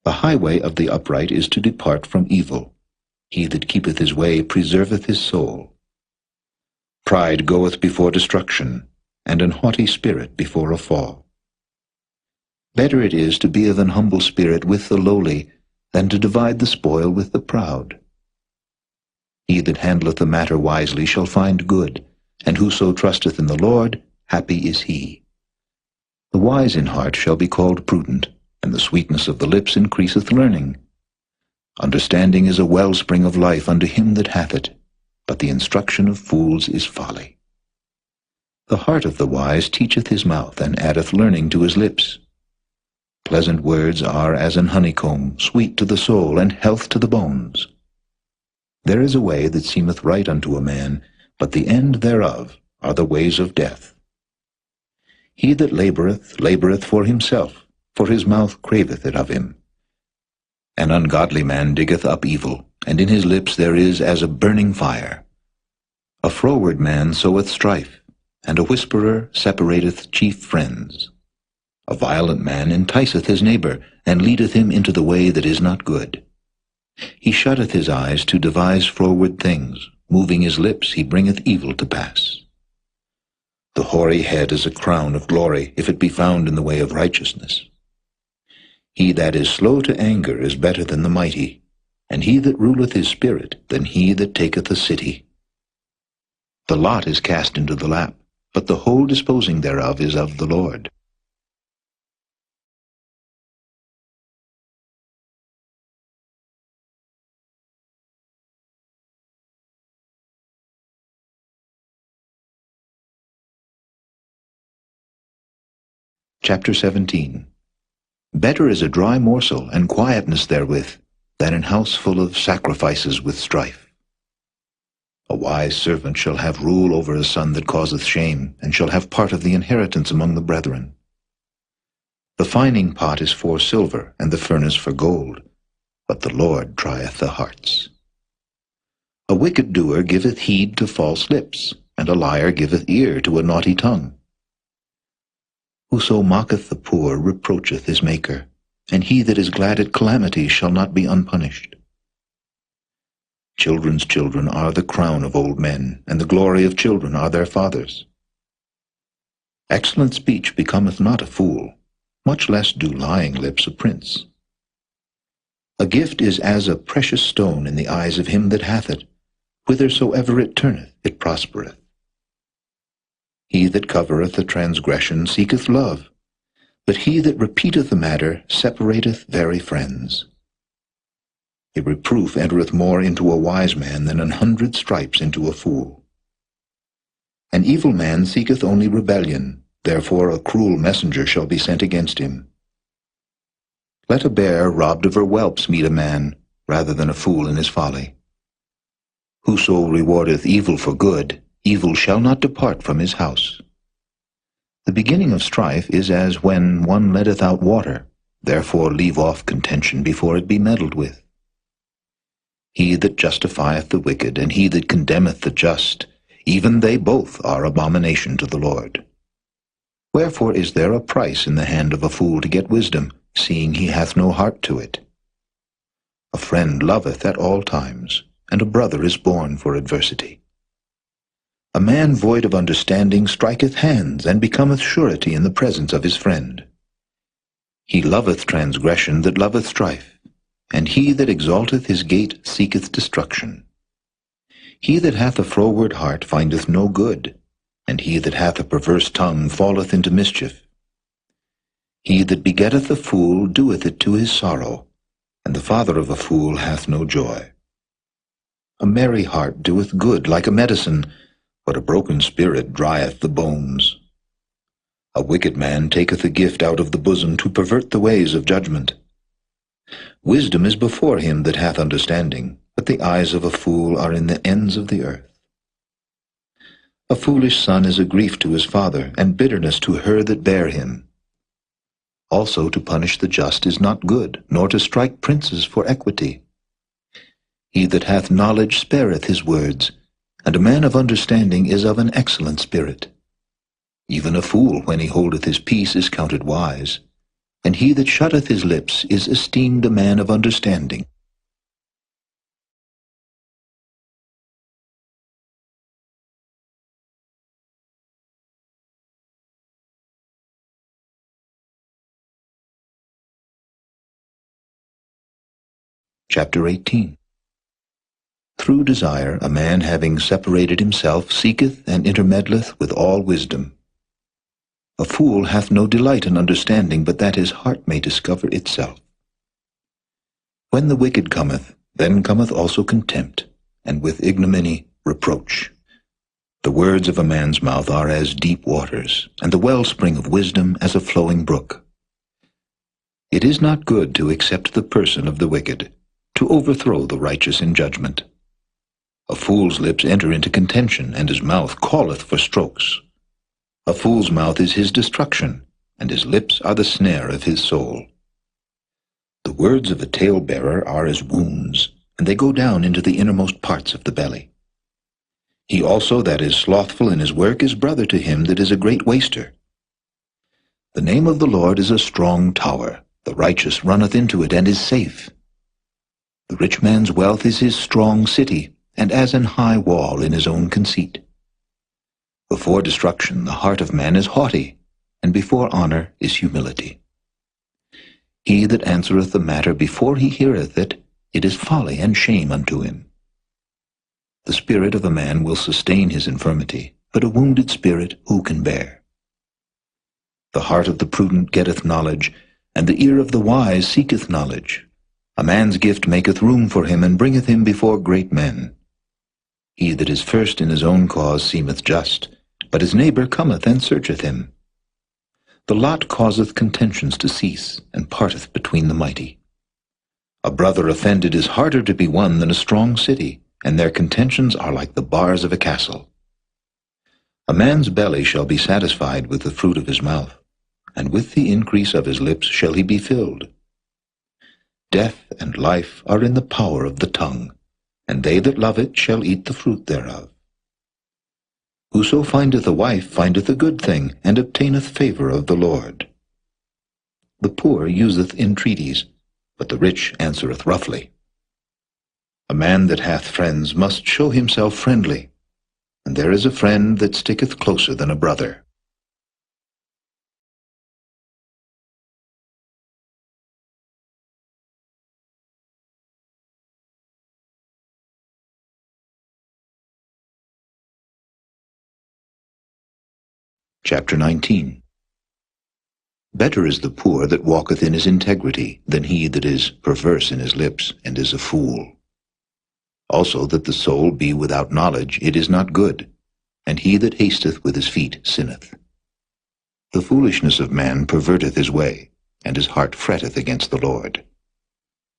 The highway of the upright is to depart from evil. He that keepeth his way preserveth his soul. Pride goeth before destruction, and an haughty spirit before a fall. Better it is to be of an humble spirit with the lowly, than to divide the spoil with the proud. He that handleth the matter wisely shall find good, and whoso trusteth in the Lord, happy is he. The wise in heart shall be called prudent, and the sweetness of the lips increaseth learning. Understanding is a wellspring of life unto him that hath it, but the instruction of fools is folly. The heart of the wise teacheth his mouth, and addeth learning to his lips. Pleasant words are as an honeycomb, sweet to the soul, and health to the bones. There is a way that seemeth right unto a man, but the end thereof are the ways of death. He that laboureth, laboureth for himself, for his mouth craveth it of him. An ungodly man diggeth up evil, and in his lips there is as a burning fire. A froward man soweth strife, and a whisperer separateth chief friends. A violent man enticeth his neighbour, and leadeth him into the way that is not good. He shutteth his eyes to devise froward things, moving his lips he bringeth evil to pass. The hoary head is a crown of glory, if it be found in the way of righteousness. He that is slow to anger is better than the mighty, and he that ruleth his spirit than he that taketh a city. The lot is cast into the lap, but the whole disposing thereof is of the Lord. Chapter 17. Better is a dry morsel, and quietness therewith, than an house full of sacrifices with strife. A wise servant shall have rule over a son that causeth shame, and shall have part of the inheritance among the brethren. The fining pot is for silver, and the furnace for gold, but the Lord trieth the hearts. A wicked doer giveth heed to false lips, and a liar giveth ear to a naughty tongue. Whoso mocketh the poor reproacheth his Maker, and he that is glad at calamity shall not be unpunished. Children's children are the crown of old men, and the glory of children are their fathers. Excellent speech becometh not a fool, much less do lying lips a prince. A gift is as a precious stone in the eyes of him that hath it. Whithersoever it turneth, it prospereth. He that covereth a transgression seeketh love, but he that repeateth a matter separateth very friends. A reproof entereth more into a wise man than 100 stripes into a fool. An evil man seeketh only rebellion, therefore a cruel messenger shall be sent against him. Let a bear robbed of her whelps meet a man, rather than a fool in his folly. Whoso rewardeth evil for good, evil shall not depart from his house. The beginning of strife is as when one letteth out water, therefore leave off contention before it be meddled with. He that justifieth the wicked, and he that condemneth the just, even they both are abomination to the Lord. Wherefore is there a price in the hand of a fool to get wisdom, seeing he hath no heart to it? A friend loveth at all times, and a brother is born for adversity. A man void of understanding striketh hands, and becometh surety in the presence of his friend. He loveth transgression that loveth strife, and he that exalteth his gate seeketh destruction. He that hath a froward heart findeth no good, and he that hath a perverse tongue falleth into mischief. He that begetteth a fool doeth it to his sorrow, and the father of a fool hath no joy. A merry heart doeth good like a medicine, but a broken spirit drieth the bones. A wicked man taketh a gift out of the bosom to pervert the ways of judgment. Wisdom is before him that hath understanding, but the eyes of a fool are in the ends of the earth. A foolish son is a grief to his father, and bitterness to her that bare him. Also to punish the just is not good, nor to strike princes for equity. He that hath knowledge spareth his words, and a man of understanding is of an excellent spirit. Even a fool, when he holdeth his peace, is counted wise, and he that shutteth his lips is esteemed a man of understanding. Chapter 18. Through desire a man having separated himself seeketh and intermeddleth with all wisdom. A fool hath no delight in understanding, but that his heart may discover itself. When the wicked cometh, then cometh also contempt, and with ignominy reproach. The words of a man's mouth are as deep waters, and the wellspring of wisdom as a flowing brook. It is not good to accept the person of the wicked, to overthrow the righteous in judgment. A fool's lips enter into contention, and his mouth calleth for strokes. A fool's mouth is his destruction, and his lips are the snare of his soul. The words of a talebearer are as wounds, and they go down into the innermost parts of the belly. He also that is slothful in his work is brother to him that is a great waster. The name of the Lord is a strong tower. The righteous runneth into it and is safe. The rich man's wealth is his strong city, and as an high wall in his own conceit. Before destruction the heart of man is haughty, and before honor is humility. He that answereth the matter before he heareth it, it is folly and shame unto him. The spirit of a man will sustain his infirmity, but a wounded spirit who can bear? The heart of the prudent getteth knowledge, and the ear of the wise seeketh knowledge. A man's gift maketh room for him, and bringeth him before great men. He that is first in his own cause seemeth just, but his neighbor cometh and searcheth him. The lot causeth contentions to cease, and parteth between the mighty. A brother offended is harder to be won than a strong city, and their contentions are like the bars of a castle. A man's belly shall be satisfied with the fruit of his mouth, and with the increase of his lips shall he be filled. Death and life are in the power of the tongue, and they that love it shall eat the fruit thereof. Whoso findeth a wife findeth a good thing, and obtaineth favor of the Lord. The poor useth entreaties, but the rich answereth roughly. A man that hath friends must show himself friendly, and there is a friend that sticketh closer than a brother. Chapter 19. Better is the poor that walketh in his integrity than he that is perverse in his lips, and is a fool. Also that the soul be without knowledge, it is not good, and he that hasteth with his feet sinneth. The foolishness of man perverteth his way, and his heart fretteth against the Lord.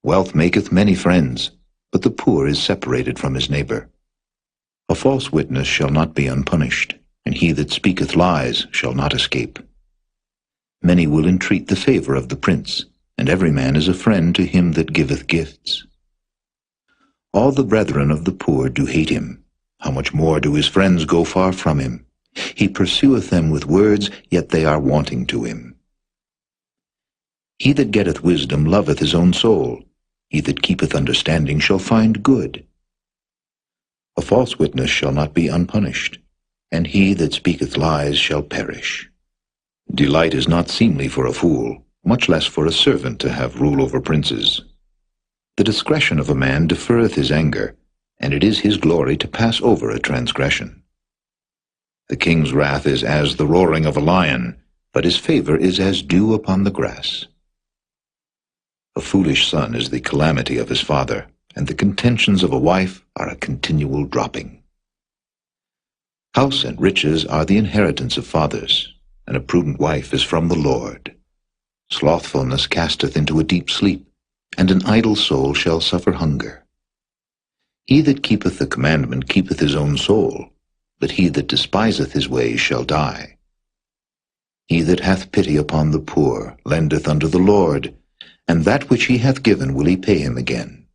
Wealth maketh many friends, but the poor is separated from his neighbor. A false witness shall not be unpunished, and he that speaketh lies shall not escape. Many will entreat the favor of the prince, and every man is a friend to him that giveth gifts. All the brethren of the poor do hate him. How much more do his friends go far from him? He pursueth them with words, yet they are wanting to him. He that getteth wisdom loveth his own soul. He that keepeth understanding shall find good. A false witness shall not be unpunished, and he that speaketh lies shall perish. Delight is not seemly for a fool, much less for a servant to have rule over princes. The discretion of a man deferreth his anger, and it is his glory to pass over a transgression. The king's wrath is as the roaring of a lion, but his favor is as dew upon the grass. A foolish son is the calamity of his father, and the contentions of a wife are a continual dropping. House and riches are the inheritance of fathers, and a prudent wife is from the Lord. Slothfulness casteth into a deep sleep, and an idle soul shall suffer hunger. He that keepeth the commandment keepeth his own soul, but he that despiseth his ways shall die. He that hath pity upon the poor lendeth unto the Lord, and that which he hath given will he pay him again.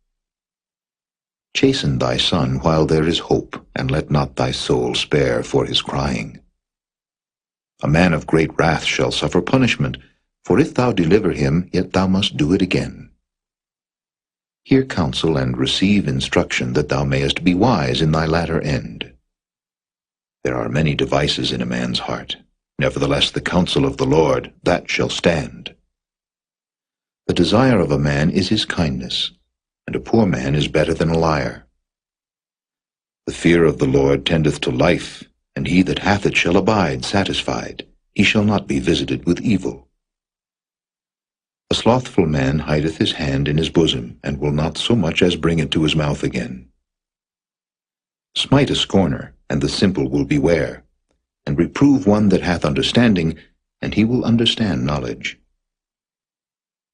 Chasten thy son while there is hope, and let not thy soul spare for his crying. A man of great wrath shall suffer punishment, for if thou deliver him, yet thou must do it again. Hear counsel and receive instruction, that thou mayest be wise in thy latter end. There are many devices in a man's heart. Nevertheless the counsel of the Lord, that shall stand. The desire of a man is his kindness, and a poor man is better than a liar. The fear of the Lord tendeth to life, and he that hath it shall abide satisfied. He shall not be visited with evil. A slothful man hideth his hand in his bosom, and will not so much as bring it to his mouth again. Smite a scorner, and the simple will beware, and reprove one that hath understanding, and he will understand knowledge.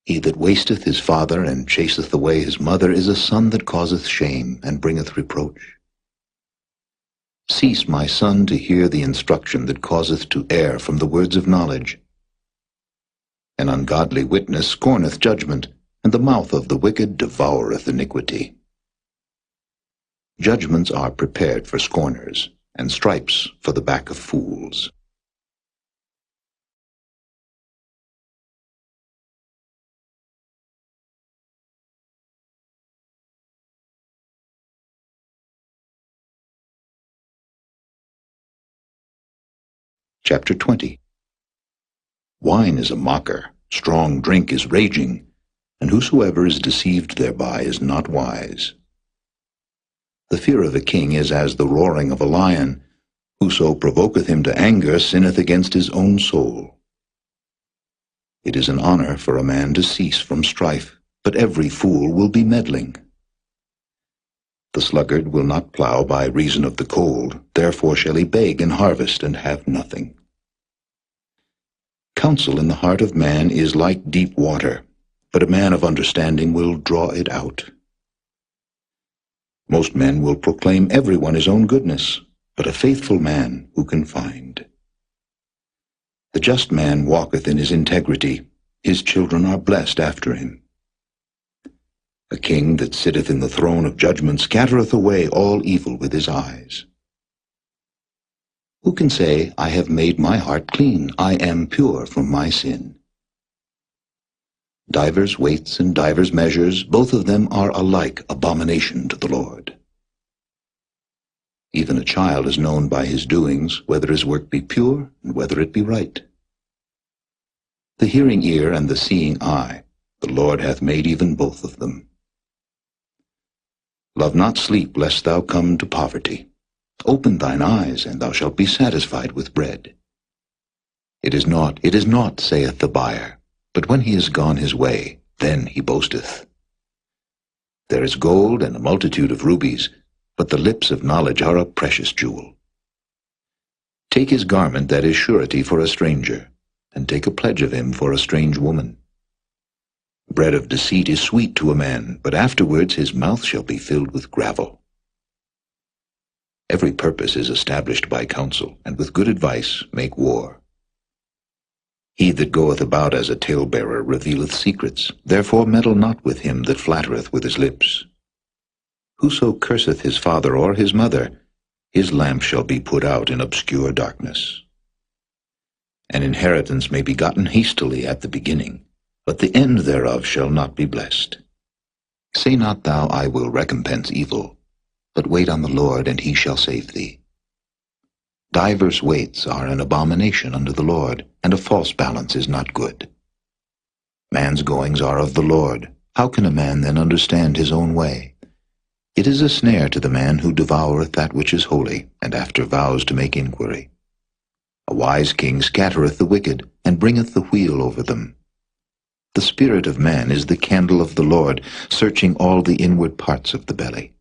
He that wasteth his father, and chaseth away his mother, is a son that causeth shame, and bringeth reproach. Cease, my son, to hear the instruction that causeth to err from the words of knowledge. An ungodly witness scorneth judgment, and the mouth of the wicked devoureth iniquity. Judgments are prepared for scorners, and stripes for the back of fools. Chapter 20. Wine is a mocker, strong drink is raging, and whosoever is deceived thereby is not wise. The fear of a king is as the roaring of a lion. Whoso provoketh him to anger sinneth against his own soul. It is an honor for a man to cease from strife, but every fool will be meddling. The sluggard will not plow by reason of the cold, therefore shall he beg in harvest and have nothing. Counsel in the heart of man is like deep water, but a man of understanding will draw it out. Most men will proclaim everyone his own goodness, but a faithful man who can find? The just man walketh in his integrity, his children are blessed after him. A king that sitteth in the throne of judgment scattereth away all evil with his eyes. Who can say, I have made my heart clean, I am pure from my sin? Divers weights and divers measures, both of them are alike abomination to the Lord. Even a child is known by his doings, whether his work be pure and whether it be right. The hearing ear and the seeing eye, the Lord hath made even both of them. Love not sleep, lest thou come to poverty. Open thine eyes, and thou shalt be satisfied with bread. It is naught, saith the buyer, but when he is gone his way, then he boasteth. There is gold and a multitude of rubies, but the lips of knowledge are a precious jewel. Take his garment that is surety for a stranger, and take a pledge of him for a strange woman. Bread of deceit is sweet to a man, but afterwards his mouth shall be filled with gravel. Every purpose is established by counsel, and with good advice make war. He that goeth about as a talebearer revealeth secrets, therefore meddle not with him that flattereth with his lips. Whoso curseth his father or his mother, his lamp shall be put out in obscure darkness. An inheritance may be gotten hastily at the beginning, but the end thereof shall not be blessed. Say not thou, I will recompense evil, but wait on the Lord, and he shall save thee. Divers weights are an abomination unto the Lord, and a false balance is not good. Man's goings are of the Lord. How can a man then understand his own way? It is a snare to the man who devoureth that which is holy, and after vows to make inquiry. A wise king scattereth the wicked, and bringeth the wheel over them. The spirit of man is the candle of the Lord, searching all the inward parts of the belly.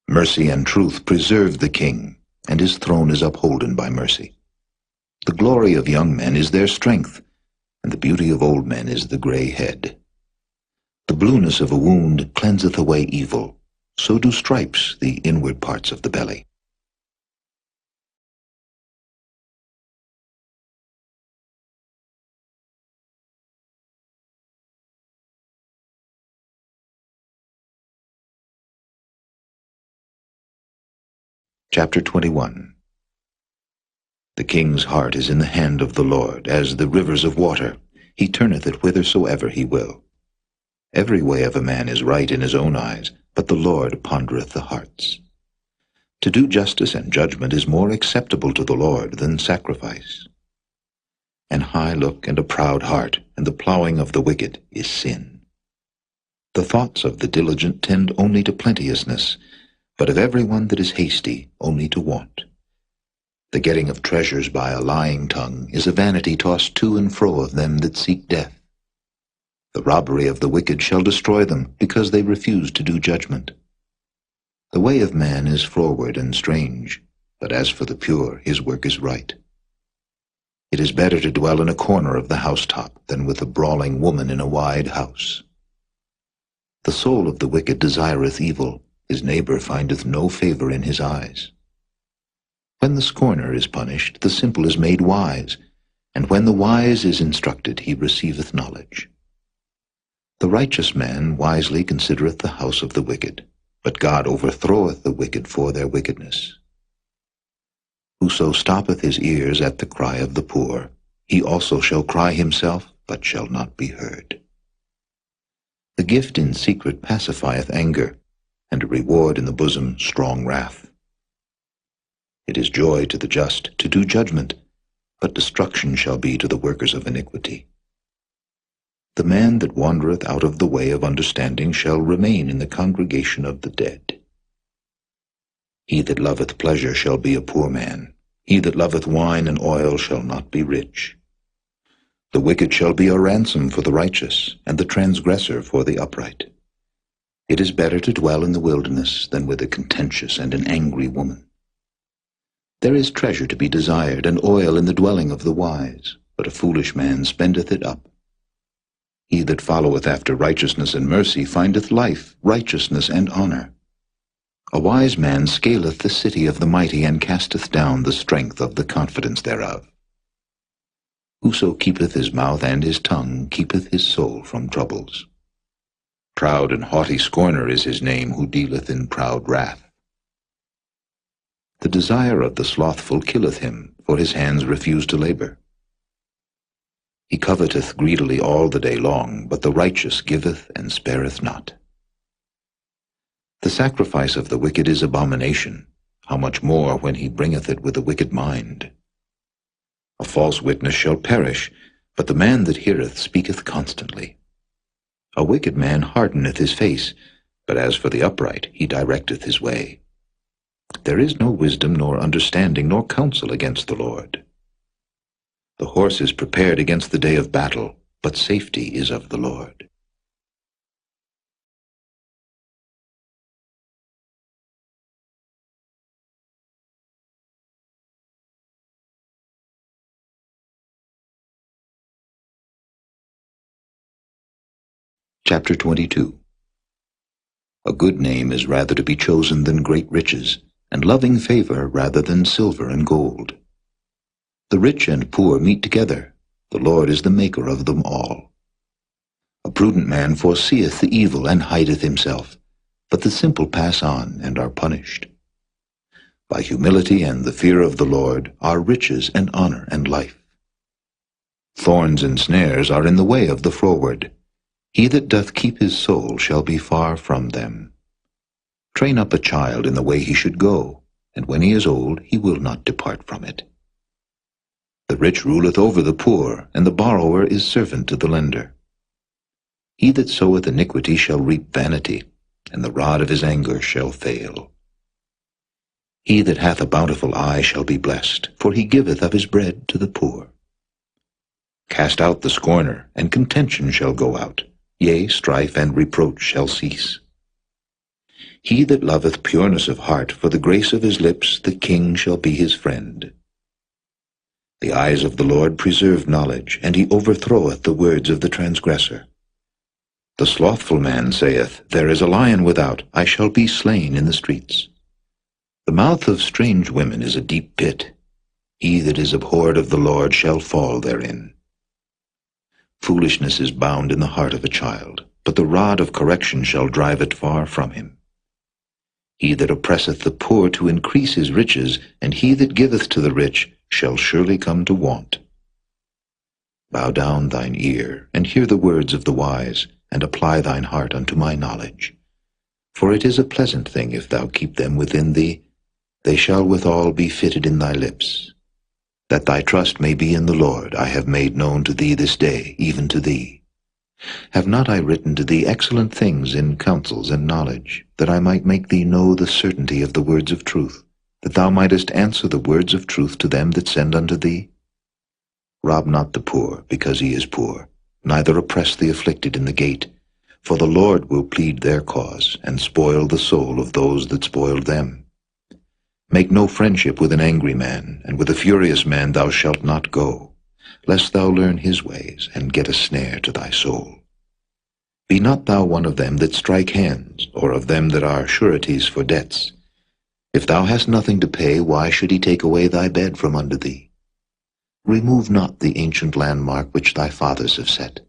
Mercy and truth preserve the king, and his throne is upholden by mercy. The glory of young men is their strength, and the beauty of old men is the gray head. The blueness of a wound cleanseth away evil, so do stripes the inward parts of the belly. Chapter 21. The king's heart is in the hand of the Lord, as the rivers of water. He turneth it whithersoever he will. Every way of a man is right in his own eyes, but the Lord pondereth the hearts. To do justice and judgment is more acceptable to the Lord than sacrifice. An high look and a proud heart, and the plowing of the wicked is sin. The thoughts of the diligent tend only to plenteousness, but of every one that is hasty only to want. The getting of treasures by a lying tongue is a vanity tossed to and fro of them that seek death. The robbery of the wicked shall destroy them, because they refuse to do judgment. The way of man is froward and strange, but as for the pure, his work is right. It is better to dwell in a corner of the housetop than with a brawling woman in a wide house. The soul of the wicked desireth evil, his neighbor findeth no favor in his eyes. When the scorner is punished, the simple is made wise, and when the wise is instructed, he receiveth knowledge. The righteous man wisely considereth the house of the wicked, but God overthroweth the wicked for their wickedness. Whoso stoppeth his ears at the cry of the poor, he also shall cry himself, but shall not be heard. The gift in secret pacifieth anger, and a reward in the bosom strong wrath. It is joy to the just to do judgment, but destruction shall be to the workers of iniquity. The man that wandereth out of the way of understanding shall remain in the congregation of the dead. He that loveth pleasure shall be a poor man. He that loveth wine and oil shall not be rich. The wicked shall be a ransom for the righteous, and the transgressor for the upright. It is better to dwell in the wilderness than with a contentious and an angry woman. There is treasure to be desired, and oil in the dwelling of the wise, but a foolish man spendeth it up. He that followeth after righteousness and mercy findeth life, righteousness, and honor. A wise man scaleth the city of the mighty, and casteth down the strength of the confidence thereof. Whoso keepeth his mouth and his tongue keepeth his soul from troubles. Proud and haughty scorner is his name, who dealeth in proud wrath. The desire of the slothful killeth him, for his hands refuse to labor. He coveteth greedily all the day long, but the righteous giveth and spareth not. The sacrifice of the wicked is abomination, how much more when he bringeth it with a wicked mind. A false witness shall perish, but the man that heareth speaketh constantly. A wicked man hardeneth his face, but as for the upright, he directeth his way. There is no wisdom, nor understanding, nor counsel against the Lord. The horse is prepared against the day of battle, but safety is of the Lord. Chapter 22. A good name is rather to be chosen than great riches, and loving favor rather than silver and gold. The rich and poor meet together. The Lord is the maker of them all. A prudent man foreseeth the evil and hideth himself, but the simple pass on and are punished. By humility and the fear of the Lord are riches and honor and life. Thorns and snares are in the way of the froward. He that doth keep his soul shall be far from them. Train up a child in the way he should go, and when he is old he will not depart from it. The rich ruleth over the poor, and the borrower is servant to the lender. He that soweth iniquity shall reap vanity, and the rod of his anger shall fail. He that hath a bountiful eye shall be blessed, for he giveth of his bread to the poor. Cast out the scorner, and contention shall go out. Yea, strife and reproach shall cease. He that loveth pureness of heart, for the grace of his lips, the king shall be his friend. The eyes of the Lord preserve knowledge, and he overthroweth the words of the transgressor. The slothful man saith, There is a lion without, I shall be slain in the streets. The mouth of strange women is a deep pit. He that is abhorred of the Lord shall fall therein. Foolishness is bound in the heart of a child, but the rod of correction shall drive it far from him. He that oppresseth the poor to increase his riches, and he that giveth to the rich shall surely come to want. Bow down thine ear, and hear the words of the wise, and apply thine heart unto my knowledge. For it is a pleasant thing if thou keep them within thee. They shall withal be fitted in thy lips. That thy trust may be in the Lord, I have made known to thee this day, even to thee. Have not I written to thee excellent things in counsels and knowledge, that I might make thee know the certainty of the words of truth, that thou mightest answer the words of truth to them that send unto thee? Rob not the poor, because he is poor, neither oppress the afflicted in the gate, for the Lord will plead their cause, and spoil the soul of those that spoiled them. Make no friendship with an angry man, and with a furious man thou shalt not go, lest thou learn his ways, and get a snare to thy soul. Be not thou one of them that strike hands, or of them that are sureties for debts. If thou hast nothing to pay, why should he take away thy bed from under thee? Remove not the ancient landmark which thy fathers have set.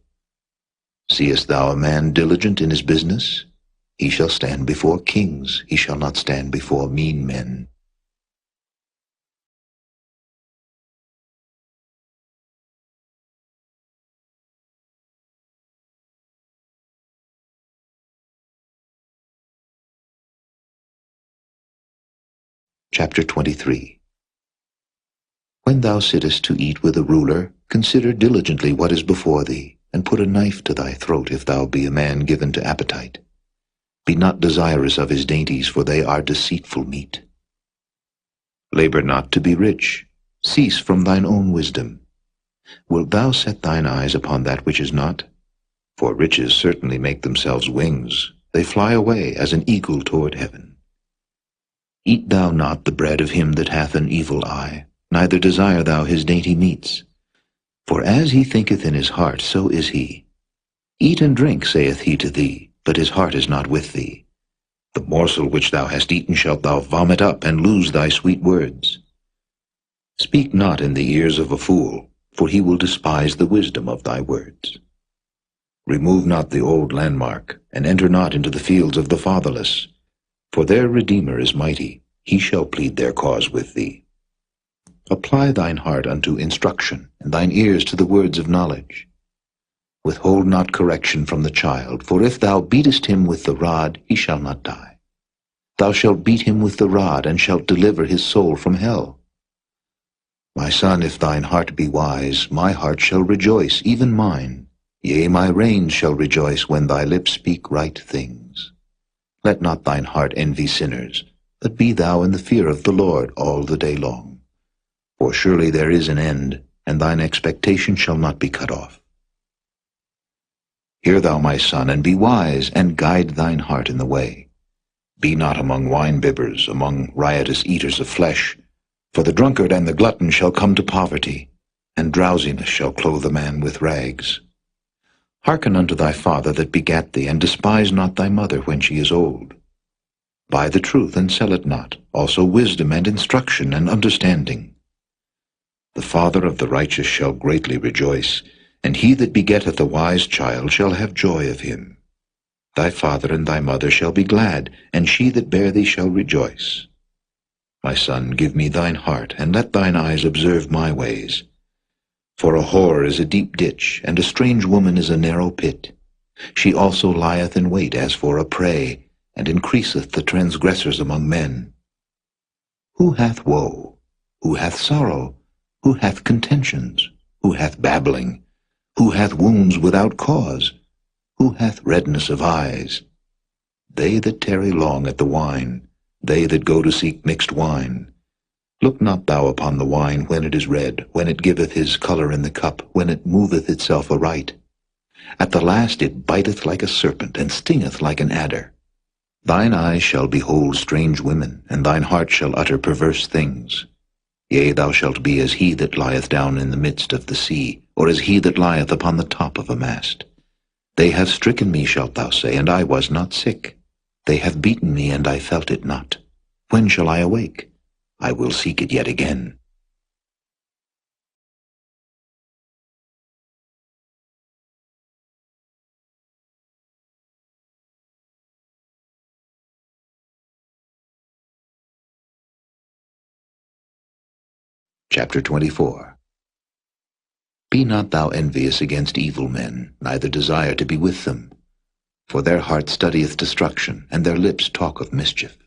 Seest thou a man diligent in his business? He shall stand before kings, he shall not stand before mean men. Chapter 23. When thou sittest to eat with a ruler, consider diligently what is before thee, and put a knife to thy throat if thou be a man given to appetite. Be not desirous of his dainties, for they are deceitful meat. Labor not to be rich. Cease from thine own wisdom. Wilt thou set thine eyes upon that which is not? For riches certainly make themselves wings. They fly away as an eagle toward heaven. Eat thou not the bread of him that hath an evil eye, neither desire thou his dainty meats. For as he thinketh in his heart, so is he. Eat and drink, saith he to thee, but his heart is not with thee. The morsel which thou hast eaten shalt thou vomit up, and lose thy sweet words. Speak not in the ears of a fool, for he will despise the wisdom of thy words. Remove not the old landmark, and enter not into the fields of the fatherless. For their Redeemer is mighty, he shall plead their cause with thee. Apply thine heart unto instruction, and thine ears to the words of knowledge. Withhold not correction from the child, for if thou beatest him with the rod, he shall not die. Thou shalt beat him with the rod, and shalt deliver his soul from hell. My son, if thine heart be wise, my heart shall rejoice, even mine. Yea, my reins shall rejoice when thy lips speak right things. Let not thine heart envy sinners, but be thou in the fear of the Lord all the day long. For surely there is an end, and thine expectation shall not be cut off. Hear thou, my son, and be wise, and guide thine heart in the way. Be not among wine-bibbers, among riotous eaters of flesh, for the drunkard and the glutton shall come to poverty, and drowsiness shall clothe a man with rags. Hearken unto thy father that begat thee, and despise not thy mother when she is old. Buy the truth, and sell it not, also wisdom and instruction and understanding. The father of the righteous shall greatly rejoice, and he that begetteth a wise child shall have joy of him. Thy father and thy mother shall be glad, and she that bare thee shall rejoice. My son, give me thine heart, and let thine eyes observe my ways. For a whore is a deep ditch, and a strange woman is a narrow pit. She also lieth in wait as for a prey, and increaseth the transgressors among men. Who hath woe? Who hath sorrow? Who hath contentions? Who hath babbling? Who hath wounds without cause? Who hath redness of eyes? They that tarry long at the wine, they that go to seek mixed wine. Look not thou upon the wine when it is red, when it giveth his colour in the cup, when it moveth itself aright. At the last it biteth like a serpent, and stingeth like an adder. Thine eyes shall behold strange women, and thine heart shall utter perverse things. Yea, thou shalt be as he that lieth down in the midst of the sea, or as he that lieth upon the top of a mast. They have stricken me, shalt thou say, and I was not sick. They have beaten me, and I felt it not. When shall I awake? I will seek it yet again. Chapter 24. Be not thou envious against evil men, neither desire to be with them. For their heart studieth destruction, and their lips talk of mischief.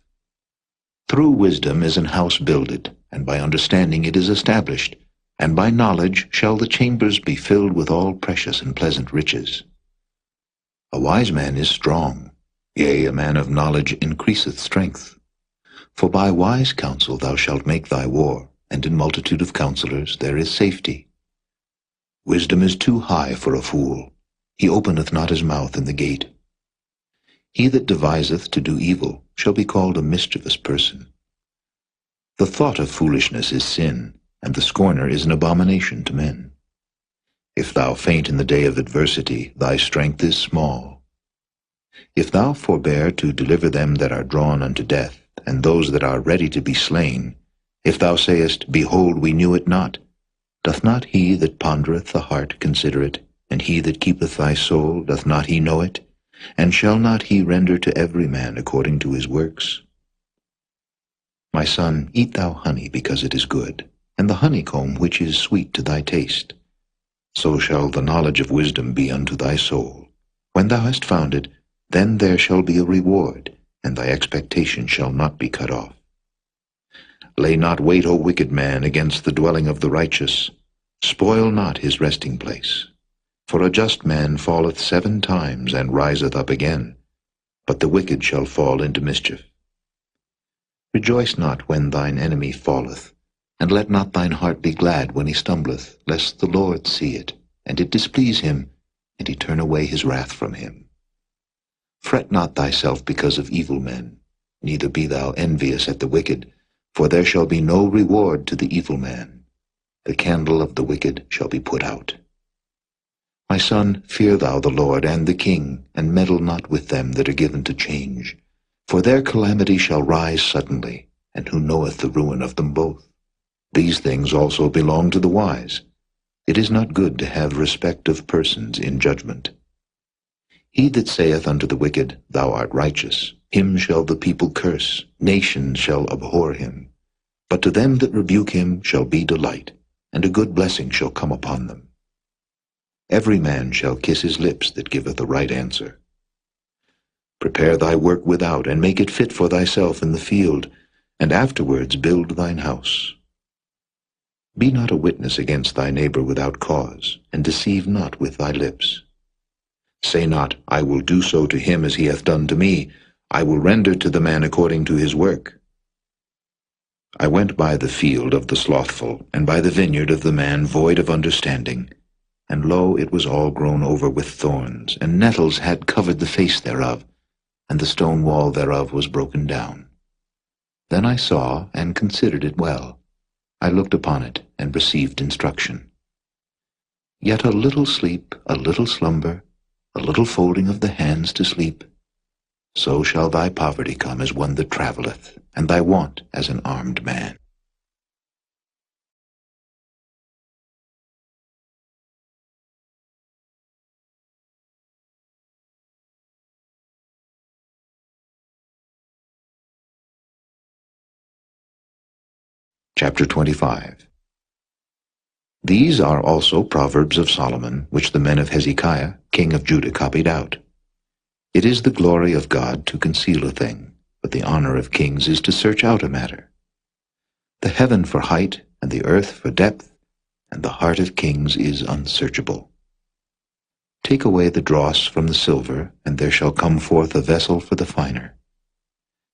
Through wisdom is an house builded, and by understanding it is established, and by knowledge shall the chambers be filled with all precious and pleasant riches. A wise man is strong, yea, a man of knowledge increaseth strength. For by wise counsel thou shalt make thy war, and in multitude of counselors there is safety. Wisdom is too high for a fool, he openeth not his mouth in the gate. He that deviseth to do evil shall be called a mischievous person. The thought of foolishness is sin, and the scorner is an abomination to men. If thou faint in the day of adversity, thy strength is small. If thou forbear to deliver them that are drawn unto death, and those that are ready to be slain, if thou sayest, Behold, we knew it not, doth not he that pondereth the heart consider it, and he that keepeth thy soul, doth not he know it? And shall not he render to every man according to his works? My son, eat thou honey, because it is good, and the honeycomb which is sweet to thy taste. So shall the knowledge of wisdom be unto thy soul. When thou hast found it, then there shall be a reward, and thy expectation shall not be cut off. Lay not wait, O wicked man, against the dwelling of the righteous. Spoil not his resting place. For a just man falleth 7 times, and riseth up again, but the wicked shall fall into mischief. Rejoice not when thine enemy falleth, and let not thine heart be glad when he stumbleth, lest the Lord see it, and it displease him, and he turn away his wrath from him. Fret not thyself because of evil men, neither be thou envious at the wicked, for there shall be no reward to the evil man. the candle of the wicked shall be put out. My son, fear thou the Lord and the king, and meddle not with them that are given to change. For their calamity shall rise suddenly, and who knoweth the ruin of them both? These things also belong to the wise. It is not good to have respect of persons in judgment. He that saith unto the wicked, Thou art righteous, him shall the people curse, nations shall abhor him. But to them that rebuke him shall be delight, and a good blessing shall come upon them. Every man shall kiss his lips that giveth a right answer. Prepare thy work without, and make it fit for thyself in the field, and afterwards build thine house. Be not a witness against thy neighbor without cause, and deceive not with thy lips. Say not, I will do so to him as he hath done to me. I will render to the man according to his work. I went by the field of the slothful, and by the vineyard of the man void of understanding. And lo, it was all grown over with thorns, and nettles had covered the face thereof, and the stone wall thereof was broken down. Then I saw, and considered it well. I looked upon it, and received instruction. Yet a little sleep, a little slumber, a little folding of the hands to sleep, so shall thy poverty come as one that travelleth, and thy want as an armed man. Chapter 25. These are also Proverbs of Solomon, which the men of Hezekiah, king of Judah, copied out. It is the glory of God to conceal a thing, but the honor of kings is to search out a matter. The heaven for height, and the earth for depth, and the heart of kings is unsearchable. Take away the dross from the silver, and there shall come forth a vessel for the finer.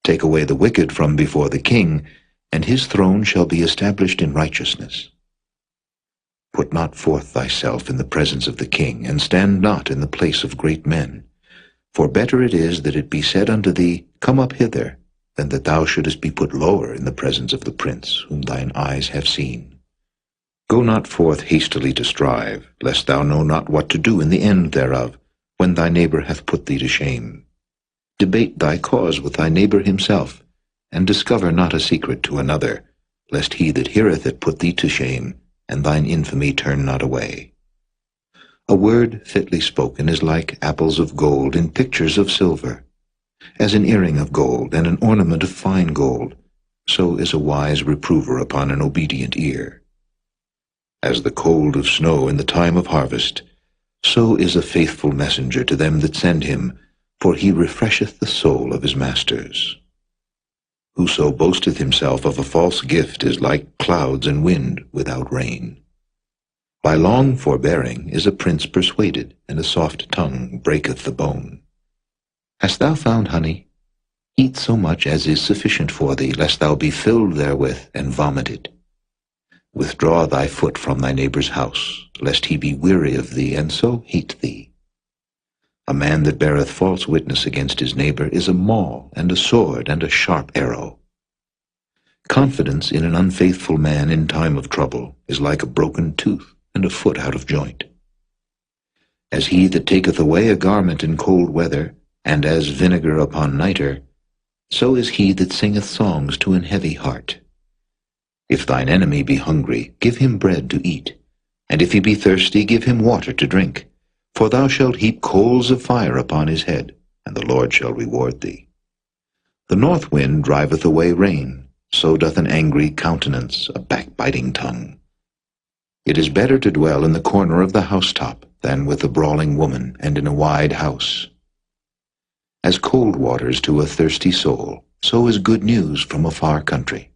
Take away the wicked from before the king, and his throne shall be established in righteousness. Put not forth thyself in the presence of the king, and stand not in the place of great men. For better it is that it be said unto thee, Come up hither, than that thou shouldest be put lower in the presence of the prince, whom thine eyes have seen. Go not forth hastily to strive, lest thou know not what to do in the end thereof, when thy neighbor hath put thee to shame. Debate thy cause with thy neighbor himself, and discover not a secret to another, lest he that heareth it put thee to shame, and thine infamy turn not away. A word fitly spoken is like apples of gold in pictures of silver. As an earring of gold and an ornament of fine gold, so is a wise reprover upon an obedient ear. As the cold of snow in the time of harvest, so is a faithful messenger to them that send him, for he refresheth the soul of his masters. Whoso boasteth himself of a false gift is like clouds and wind without rain. By long forbearing is a prince persuaded, and a soft tongue breaketh the bone. Hast thou found honey? Eat so much as is sufficient for thee, lest thou be filled therewith and vomit it. Withdraw thy foot from thy neighbor's house, lest he be weary of thee, and so hate thee. A man that beareth false witness against his neighbor is a maul, and a sword, and a sharp arrow. Confidence in an unfaithful man in time of trouble is like a broken tooth, and a foot out of joint. As he that taketh away a garment in cold weather, and as vinegar upon nitre, so is he that singeth songs to an heavy heart. If thine enemy be hungry, give him bread to eat, and if he be thirsty, give him water to drink. For thou shalt heap coals of fire upon his head, and the Lord shall reward thee. The north wind driveth away rain, so doth an angry countenance a backbiting tongue. It is better to dwell in the corner of the housetop than with a brawling woman and in a wide house. As cold waters to a thirsty soul, so is good news from a far country.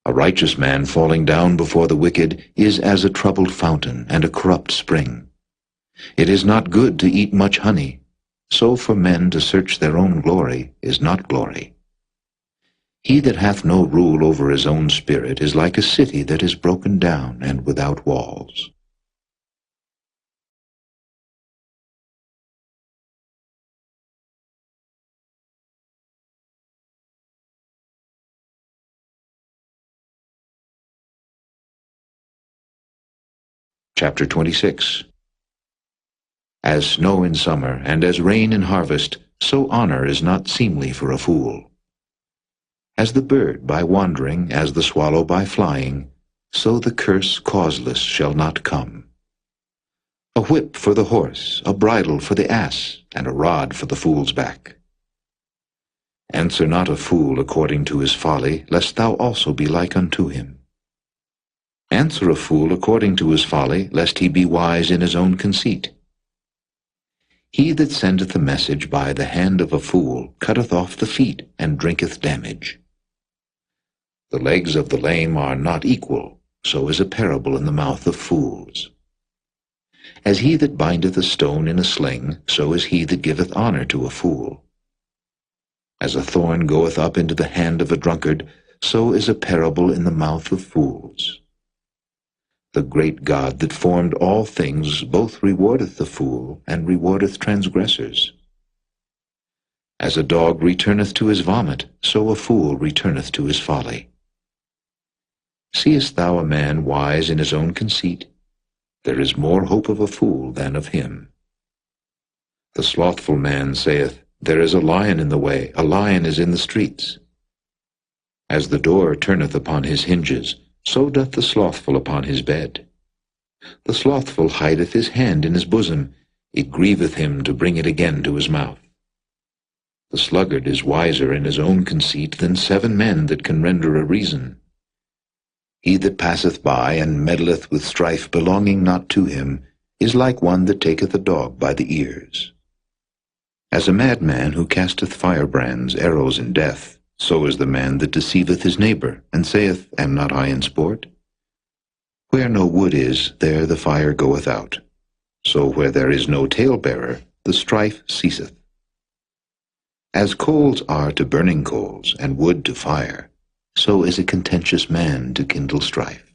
A righteous man falling down before the wicked is as a troubled fountain and a corrupt spring. It is not good to eat much honey, so for men to search their own glory is not glory. He that hath no rule over his own spirit is like a city that is broken down and without walls. Chapter 26. As snow in summer, and as rain in harvest, so honor is not seemly for a fool. As the bird by wandering, as the swallow by flying, so the curse causeless shall not come. A whip for the horse, a bridle for the ass, and a rod for the fool's back. Answer not a fool according to his folly, lest thou also be like unto him. Answer a fool according to his folly, lest he be wise in his own conceit. He that sendeth a message by the hand of a fool cutteth off the feet, and drinketh damage. The legs of the lame are not equal, so is a parable in the mouth of fools. As he that bindeth a stone in a sling, so is he that giveth honor to a fool. As a thorn goeth up into the hand of a drunkard, so is a parable in the mouth of fools. The great God that formed all things both rewardeth the fool, and rewardeth transgressors. As a dog returneth to his vomit, so a fool returneth to his folly. Seest thou a man wise in his own conceit? There is more hope of a fool than of him. The slothful man saith, There is a lion in the way, a lion is in the streets. As the door turneth upon his hinges, so doth the slothful upon his bed. The slothful hideth his hand in his bosom, it grieveth him to bring it again to his mouth. The sluggard is wiser in his own conceit than 7 men that can render a reason. He that passeth by and meddleth with strife belonging not to him is like one that taketh a dog by the ears. As a madman who casteth firebrands, arrows, and death, so is the man that deceiveth his neighbor, and saith, Am not I in sport? Where no wood is, there the fire goeth out. So where there is no talebearer, the strife ceaseth. As coals are to burning coals, and wood to fire, so is a contentious man to kindle strife.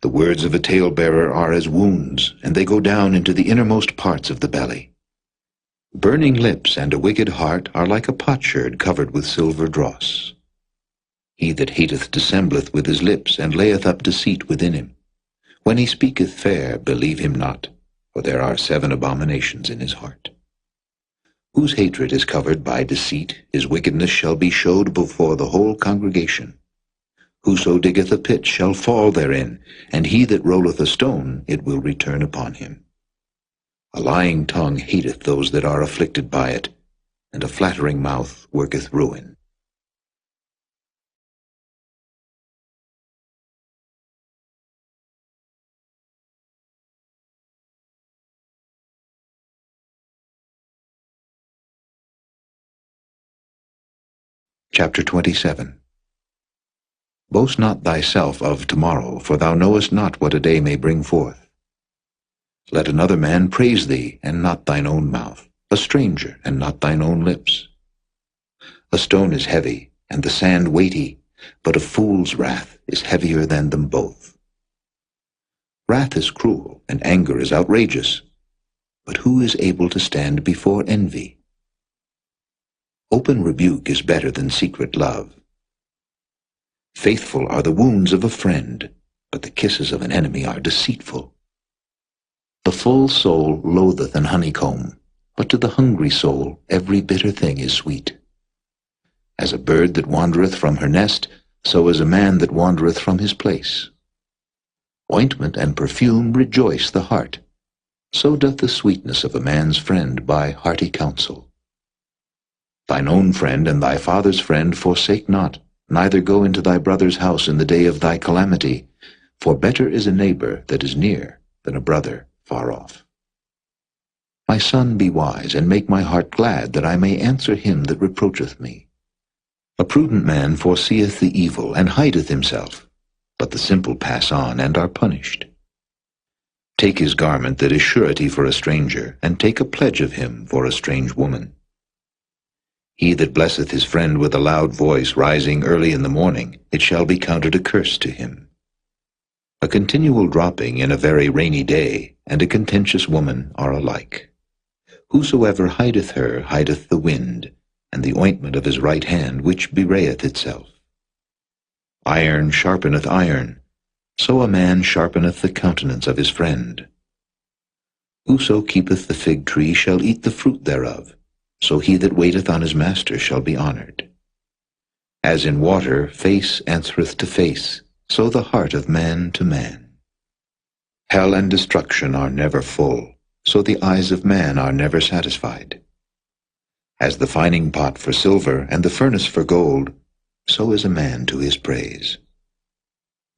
The words of a talebearer are as wounds, and they go down into the innermost parts of the belly. Burning lips and a wicked heart are like a potsherd covered with silver dross. He that hateth dissembleth with his lips, and layeth up deceit within him. When he speaketh fair, believe him not, for there are 7 abominations in his heart. Whose hatred is covered by deceit, his wickedness shall be showed before the whole congregation. Whoso diggeth a pit shall fall therein, and he that rolleth a stone, it will return upon him. A lying tongue hateth those that are afflicted by it, and a flattering mouth worketh ruin. Chapter 27. Boast not thyself of tomorrow, for thou knowest not what a day may bring forth. Let another man praise thee, and not thine own mouth, a stranger, and not thine own lips. A stone is heavy, and the sand weighty, but a fool's wrath is heavier than them both. Wrath is cruel, and anger is outrageous, but who is able to stand before envy? Open rebuke is better than secret love. Faithful are the wounds of a friend, but the kisses of an enemy are deceitful. The full soul loatheth an honeycomb, but to the hungry soul every bitter thing is sweet. As a bird that wandereth from her nest, so is a man that wandereth from his place. Ointment and perfume rejoice the heart, so doth the sweetness of a man's friend by hearty counsel. Thine own friend and thy father's friend forsake not, neither go into thy brother's house in the day of thy calamity, for better is a neighbor that is near than a brother far off. My son, be wise, and make my heart glad, that I may answer him that reproacheth me. A prudent man foreseeth the evil, and hideth himself, but the simple pass on, and are punished. Take his garment that is surety for a stranger, and take a pledge of him for a strange woman. He that blesseth his friend with a loud voice, rising early in the morning, it shall be counted a curse to him. A continual dropping in a very rainy day, and a contentious woman are alike. Whosoever hideth her hideth the wind, and the ointment of his right hand which bewrayeth itself. Iron sharpeneth iron, So a man sharpeneth the countenance of his friend. Whoso keepeth the fig tree shall eat the fruit thereof, so he that waiteth on his master shall be honored. As in water face answereth to face, so the heart of man to man. Hell and destruction are never full, so the eyes of man are never satisfied. As the fining pot for silver and the furnace for gold, so is a man to his praise.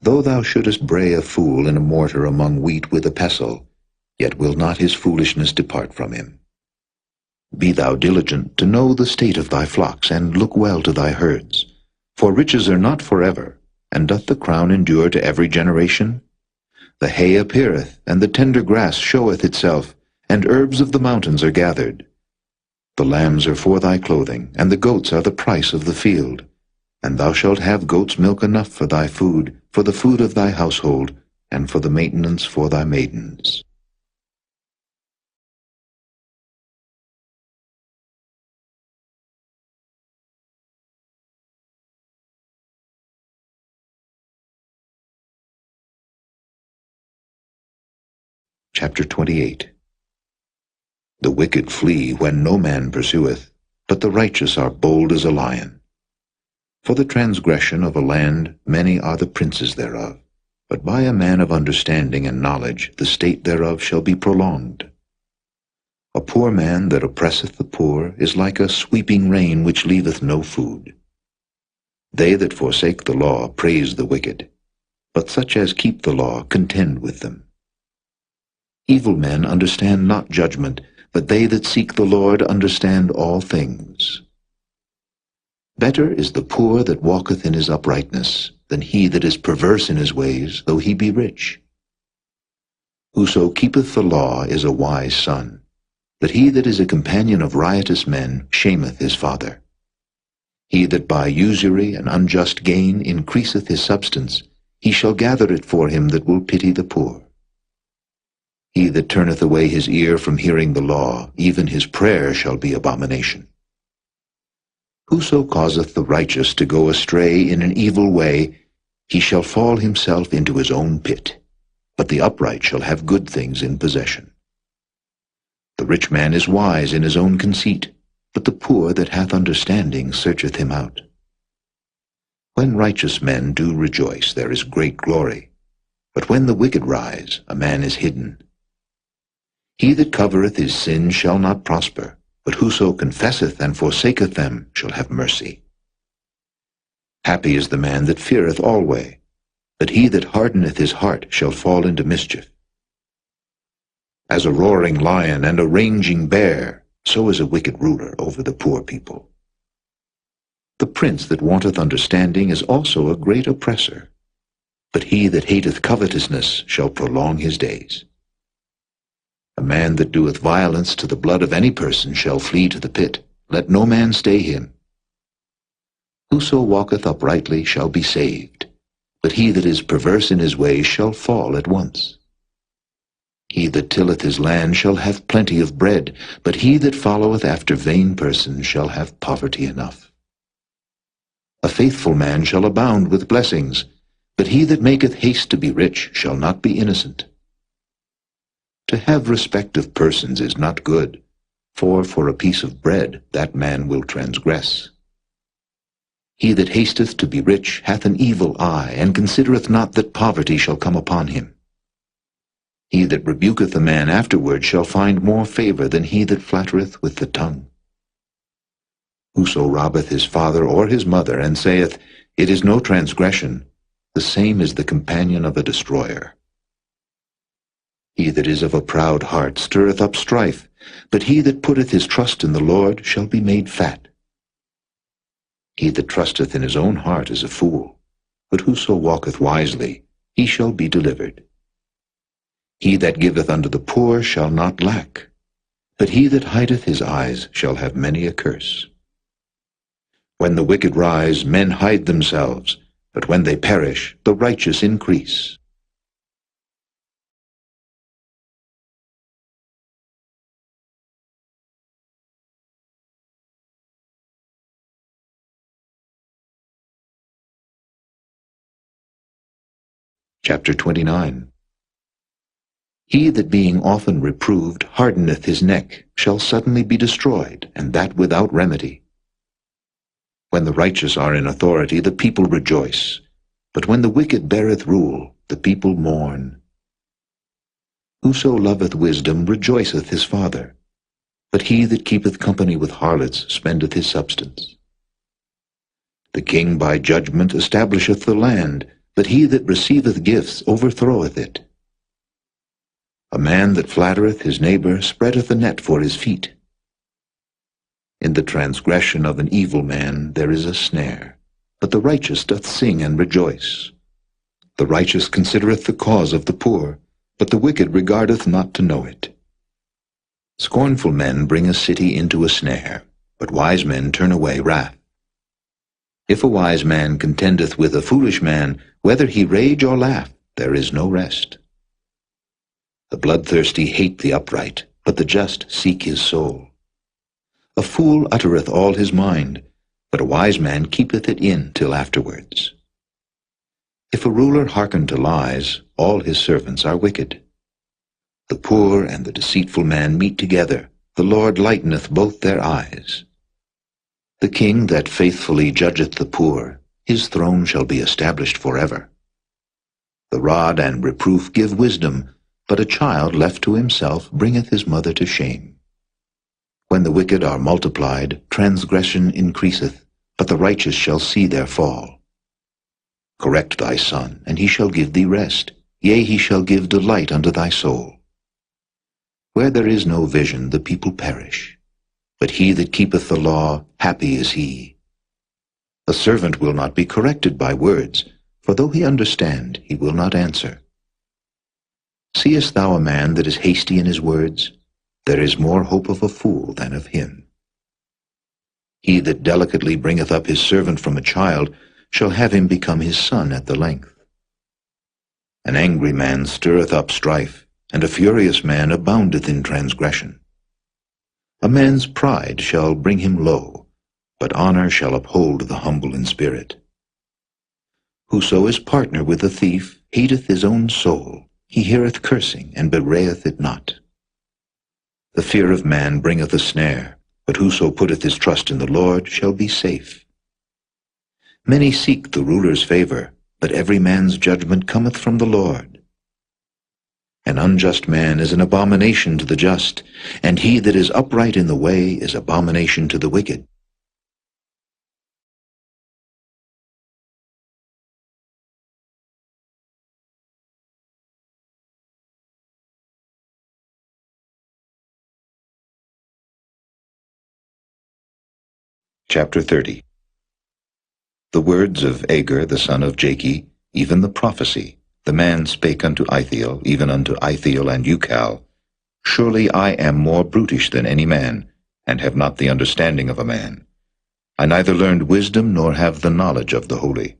Though thou shouldest bray a fool in a mortar among wheat with a pestle, yet will not his foolishness depart from him. Be thou diligent to know the state of thy flocks, and look well to thy herds. For riches are not forever, and doth the crown endure to every generation? The hay appeareth, and the tender grass showeth itself, and herbs of the mountains are gathered. The lambs are for thy clothing, and the goats are the price of the field. And thou shalt have goats' milk enough for thy food, for the food of thy household, and for the maintenance for thy maidens. Chapter 28. The wicked flee when no man pursueth, but the righteous are bold as a lion. For the transgression of a land many are the princes thereof, but by a man of understanding and knowledge the state thereof shall be prolonged. A poor man that oppresseth the poor is like a sweeping rain which leaveth no food. They that forsake the law praise the wicked, but such as keep the law contend with them. Evil men understand not judgment, but they that seek the Lord understand all things. Better is the poor that walketh in his uprightness, than he that is perverse in his ways, though he be rich. Whoso keepeth the law is a wise son, but he that is a companion of riotous men shameth his father. He that by usury and unjust gain increaseth his substance, he shall gather it for him that will pity the poor. He that turneth away his ear from hearing the law, even his prayer shall be abomination. Whoso causeth the righteous to go astray in an evil way, he shall fall himself into his own pit, but the upright shall have good things in possession. The rich man is wise in his own conceit, but the poor that hath understanding searcheth him out. When righteous men do rejoice, there is great glory, but when the wicked rise, a man is hidden. He that covereth his sins shall not prosper, but whoso confesseth and forsaketh them shall have mercy. Happy is the man that feareth alway, but he that hardeneth his heart shall fall into mischief. As a roaring lion and a raging bear, so is a wicked ruler over the poor people. The prince that wanteth understanding is also a great oppressor, but he that hateth covetousness shall prolong his days. A man that doeth violence to the blood of any person shall flee to the pit. Let no man stay him. Whoso walketh uprightly shall be saved, but he that is perverse in his ways shall fall at once. He that tilleth his land shall have plenty of bread, but he that followeth after vain persons shall have poverty enough. A faithful man shall abound with blessings, but he that maketh haste to be rich shall not be innocent. To have respect of persons is not good, for a piece of bread that man will transgress. He that hasteth to be rich hath an evil eye, and considereth not that poverty shall come upon him. He that rebuketh a man afterward shall find more favor than he that flattereth with the tongue. Whoso robbeth his father or his mother, and saith, It is no transgression, the same is the companion of a destroyer. He that is of a proud heart stirreth up strife, but he that putteth his trust in the Lord shall be made fat. He that trusteth in his own heart is a fool, but whoso walketh wisely, he shall be delivered. He that giveth unto the poor shall not lack, but he that hideth his eyes shall have many a curse. When the wicked rise, men hide themselves, but when they perish, the righteous increase. Chapter 29. He that being often reproved hardeneth his neck shall suddenly be destroyed, and that without remedy. When the righteous are in authority, the people rejoice, but when the wicked beareth rule, the people mourn. Whoso loveth wisdom rejoiceth his father, but he that keepeth company with harlots spendeth his substance. The king by judgment establisheth the land, but he that receiveth gifts overthroweth it. A man that flattereth his neighbor spreadeth a net for his feet. In the transgression of an evil man there is a snare, but the righteous doth sing and rejoice. The righteous considereth the cause of the poor, but the wicked regardeth not to know it. Scornful men bring a city into a snare, but wise men turn away wrath. If a wise man contendeth with a foolish man, whether he rage or laugh, there is no rest. The bloodthirsty hate the upright, but the just seek his soul. A fool uttereth all his mind, but a wise man keepeth it in till afterwards. If a ruler hearken to lies, all his servants are wicked. The poor and the deceitful man meet together, the Lord lighteneth both their eyes. The king that faithfully judgeth the poor, his throne shall be established forever. The rod and reproof give wisdom, but a child left to himself bringeth his mother to shame. When the wicked are multiplied, transgression increaseth, but the righteous shall see their fall. Correct thy son, and he shall give thee rest, yea, he shall give delight unto thy soul. Where there is no vision, the people perish, but he that keepeth the law, happy is he. A servant will not be corrected by words, for though he understand, he will not answer. Seest thou a man that is hasty in his words? There is more hope of a fool than of him. He that delicately bringeth up his servant from a child shall have him become his son at the length. An angry man stirreth up strife, and a furious man aboundeth in transgression. A man's pride shall bring him low, but honor shall uphold the humble in spirit. Whoso is partner with a thief hateth his own soul. He heareth cursing, and bewrayeth it not. The fear of man bringeth a snare, but whoso putteth his trust in the Lord shall be safe. Many seek the ruler's favor, but every man's judgment cometh from the Lord. An unjust man is an abomination to the just, and he that is upright in the way is abomination to the wicked. Chapter 30. The words of Agur the son of Jakeh, even the prophecy, the man spake unto Ithiel, even unto Ithiel and Ucal, Surely I am more brutish than any man, and have not the understanding of a man. I neither learned wisdom, nor have the knowledge of the holy.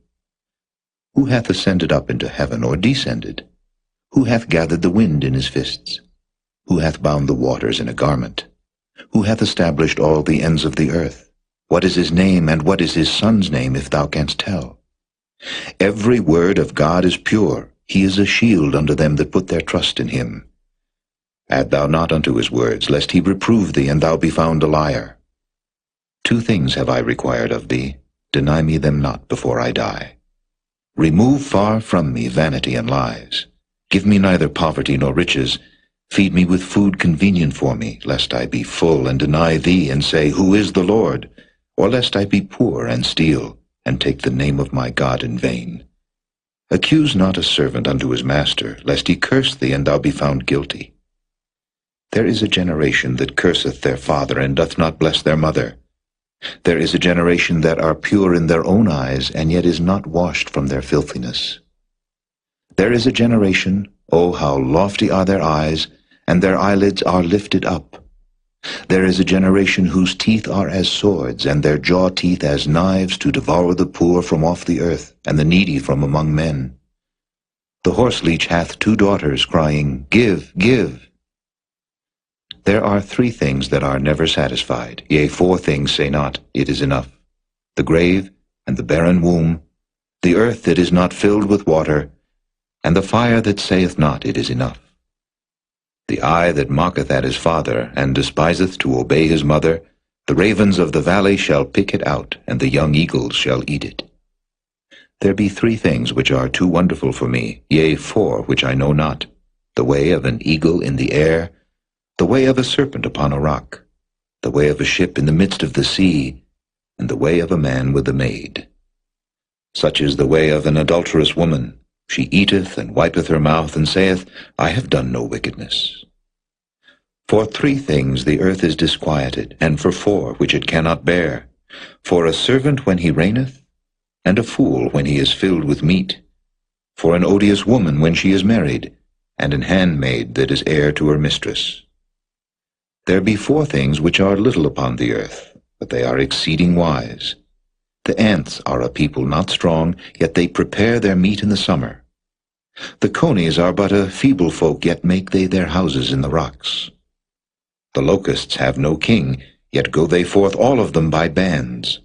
Who hath ascended up into heaven, or descended? Who hath gathered the wind in his fists? Who hath bound the waters in a garment? Who hath established all the ends of the earth? What is his name, and what is his son's name, if thou canst tell? Every word of God is pure. He is a shield unto them that put their trust in him. Add thou not unto his words, lest he reprove thee, and thou be found a liar. 2 things have I required of thee. Deny me them not before I die. Remove far from me vanity and lies. Give me neither poverty nor riches. Feed me with food convenient for me, lest I be full and deny thee, and say, Who is the Lord? Or lest I be poor and steal, and take the name of my God in vain. Accuse not a servant unto his master, lest he curse thee, and thou be found guilty. There is a generation that curseth their father, and doth not bless their mother. There is a generation that are pure in their own eyes, and yet is not washed from their filthiness. There is a generation, O how lofty are their eyes, and their eyelids are lifted up. There is a generation whose teeth are as swords, and their jaw teeth as knives, to devour the poor from off the earth, and the needy from among men. The horseleech hath 2 daughters, crying, Give, give. There are 3 things that are never satisfied, yea, 4 things say not, It is enough: the grave, and the barren womb, the earth that is not filled with water, and the fire that saith not, It is enough. The eye that mocketh at his father, and despiseth to obey his mother, the ravens of the valley shall pick it out, and the young eagles shall eat it. There be 3 things which are too wonderful for me, yea, 4 which I know not, the way of an eagle in the air, the way of a serpent upon a rock, the way of a ship in the midst of the sea, and the way of a man with a maid. Such is the way of an adulterous woman. She eateth and wipeth her mouth, and saith, I have done no wickedness. For 3 things the earth is disquieted, and for 4 which it cannot bear, for a servant when he reigneth, and a fool when he is filled with meat, for an odious woman when she is married, and an handmaid that is heir to her mistress. There be 4 things which are little upon the earth, but they are exceeding wise. The ants are a people not strong, yet they prepare their meat in the summer. The conies are but a feeble folk, yet make they their houses in the rocks. The locusts have no king, yet go they forth all of them by bands.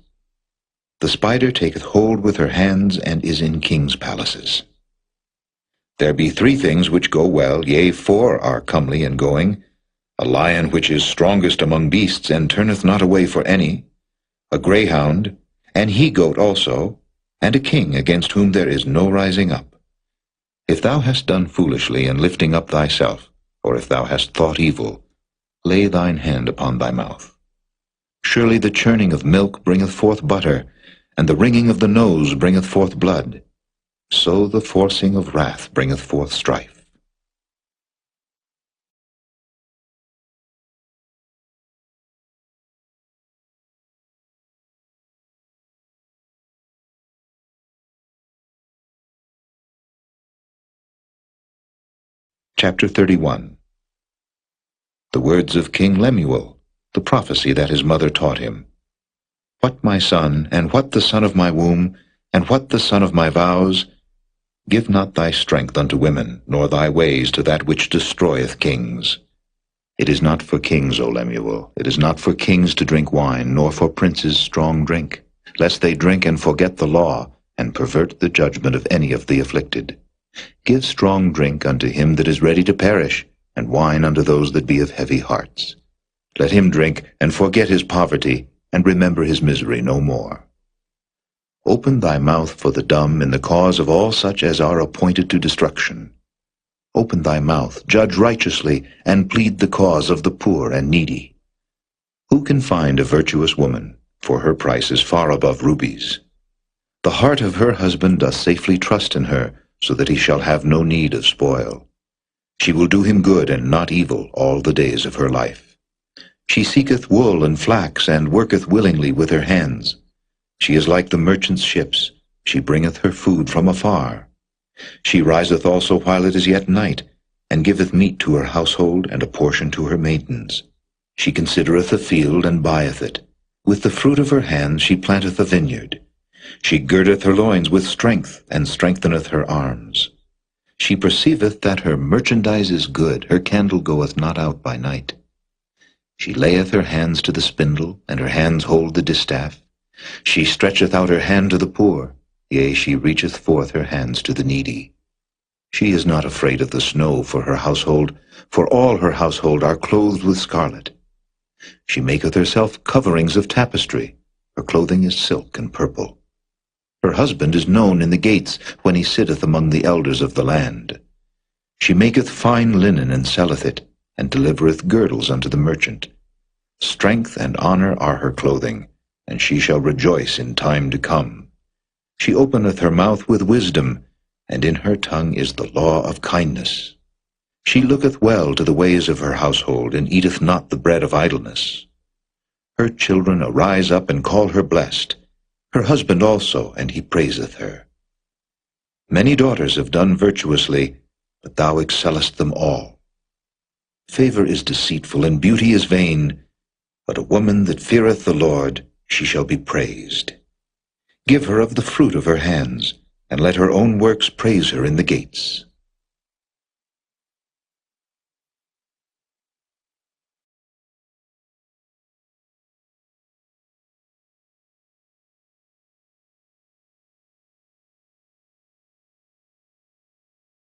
The spider taketh hold with her hands, and is in kings' palaces. There be 3 things which go well, yea, 4 are comely in going, a lion which is strongest among beasts, and turneth not away for any, a greyhound, an he-goat also, and a king against whom there is no rising up. If thou hast done foolishly in lifting up thyself, or if thou hast thought evil, lay thine hand upon thy mouth. Surely the churning of milk bringeth forth butter, and the wringing of the nose bringeth forth blood. So the forcing of wrath bringeth forth strife. Chapter 31. The words of King Lemuel, the prophecy that his mother taught him. What, my son, and what the son of my womb, and what the son of my vows? Give not thy strength unto women, nor thy ways to that which destroyeth kings. It is not for kings, O Lemuel, it is not for kings to drink wine, nor for princes strong drink, lest they drink and forget the law, and pervert the judgment of any of the afflicted. Give strong drink unto him that is ready to perish, and wine unto those that be of heavy hearts. Let him drink, and forget his poverty, and remember his misery no more. Open thy mouth for the dumb in the cause of all such as are appointed to destruction. Open thy mouth, judge righteously, and plead the cause of the poor and needy. Who can find a virtuous woman? For her price is far above rubies. The heart of her husband doth safely trust in her, so that he shall have no need of spoil. She will do him good and not evil all the days of her life. She seeketh wool and flax, and worketh willingly with her hands. She is like the merchant's ships. She bringeth her food from afar. She riseth also while it is yet night, and giveth meat to her household, and a portion to her maidens. She considereth a field, and buyeth it. With the fruit of her hands she planteth a vineyard. She girdeth her loins with strength, and strengtheneth her arms. She perceiveth that her merchandise is good, her candle goeth not out by night. She layeth her hands to the spindle, and her hands hold the distaff. She stretcheth out her hand to the poor, yea, she reacheth forth her hands to the needy. She is not afraid of the snow for her household, for all her household are clothed with scarlet. She maketh herself coverings of tapestry, her clothing is silk and purple. Her husband is known in the gates, when he sitteth among the elders of the land. She maketh fine linen, and selleth it, and delivereth girdles unto the merchant. Strength and honor are her clothing, and she shall rejoice in time to come. She openeth her mouth with wisdom, and in her tongue is the law of kindness. She looketh well to the ways of her household, and eateth not the bread of idleness. Her children arise up and call her blessed, her husband also, and he praiseth her. Many daughters have done virtuously, but thou excellest them all. Favor is deceitful, and beauty is vain, but a woman that feareth the Lord, she shall be praised. Give her of the fruit of her hands, and let her own works praise her in the gates.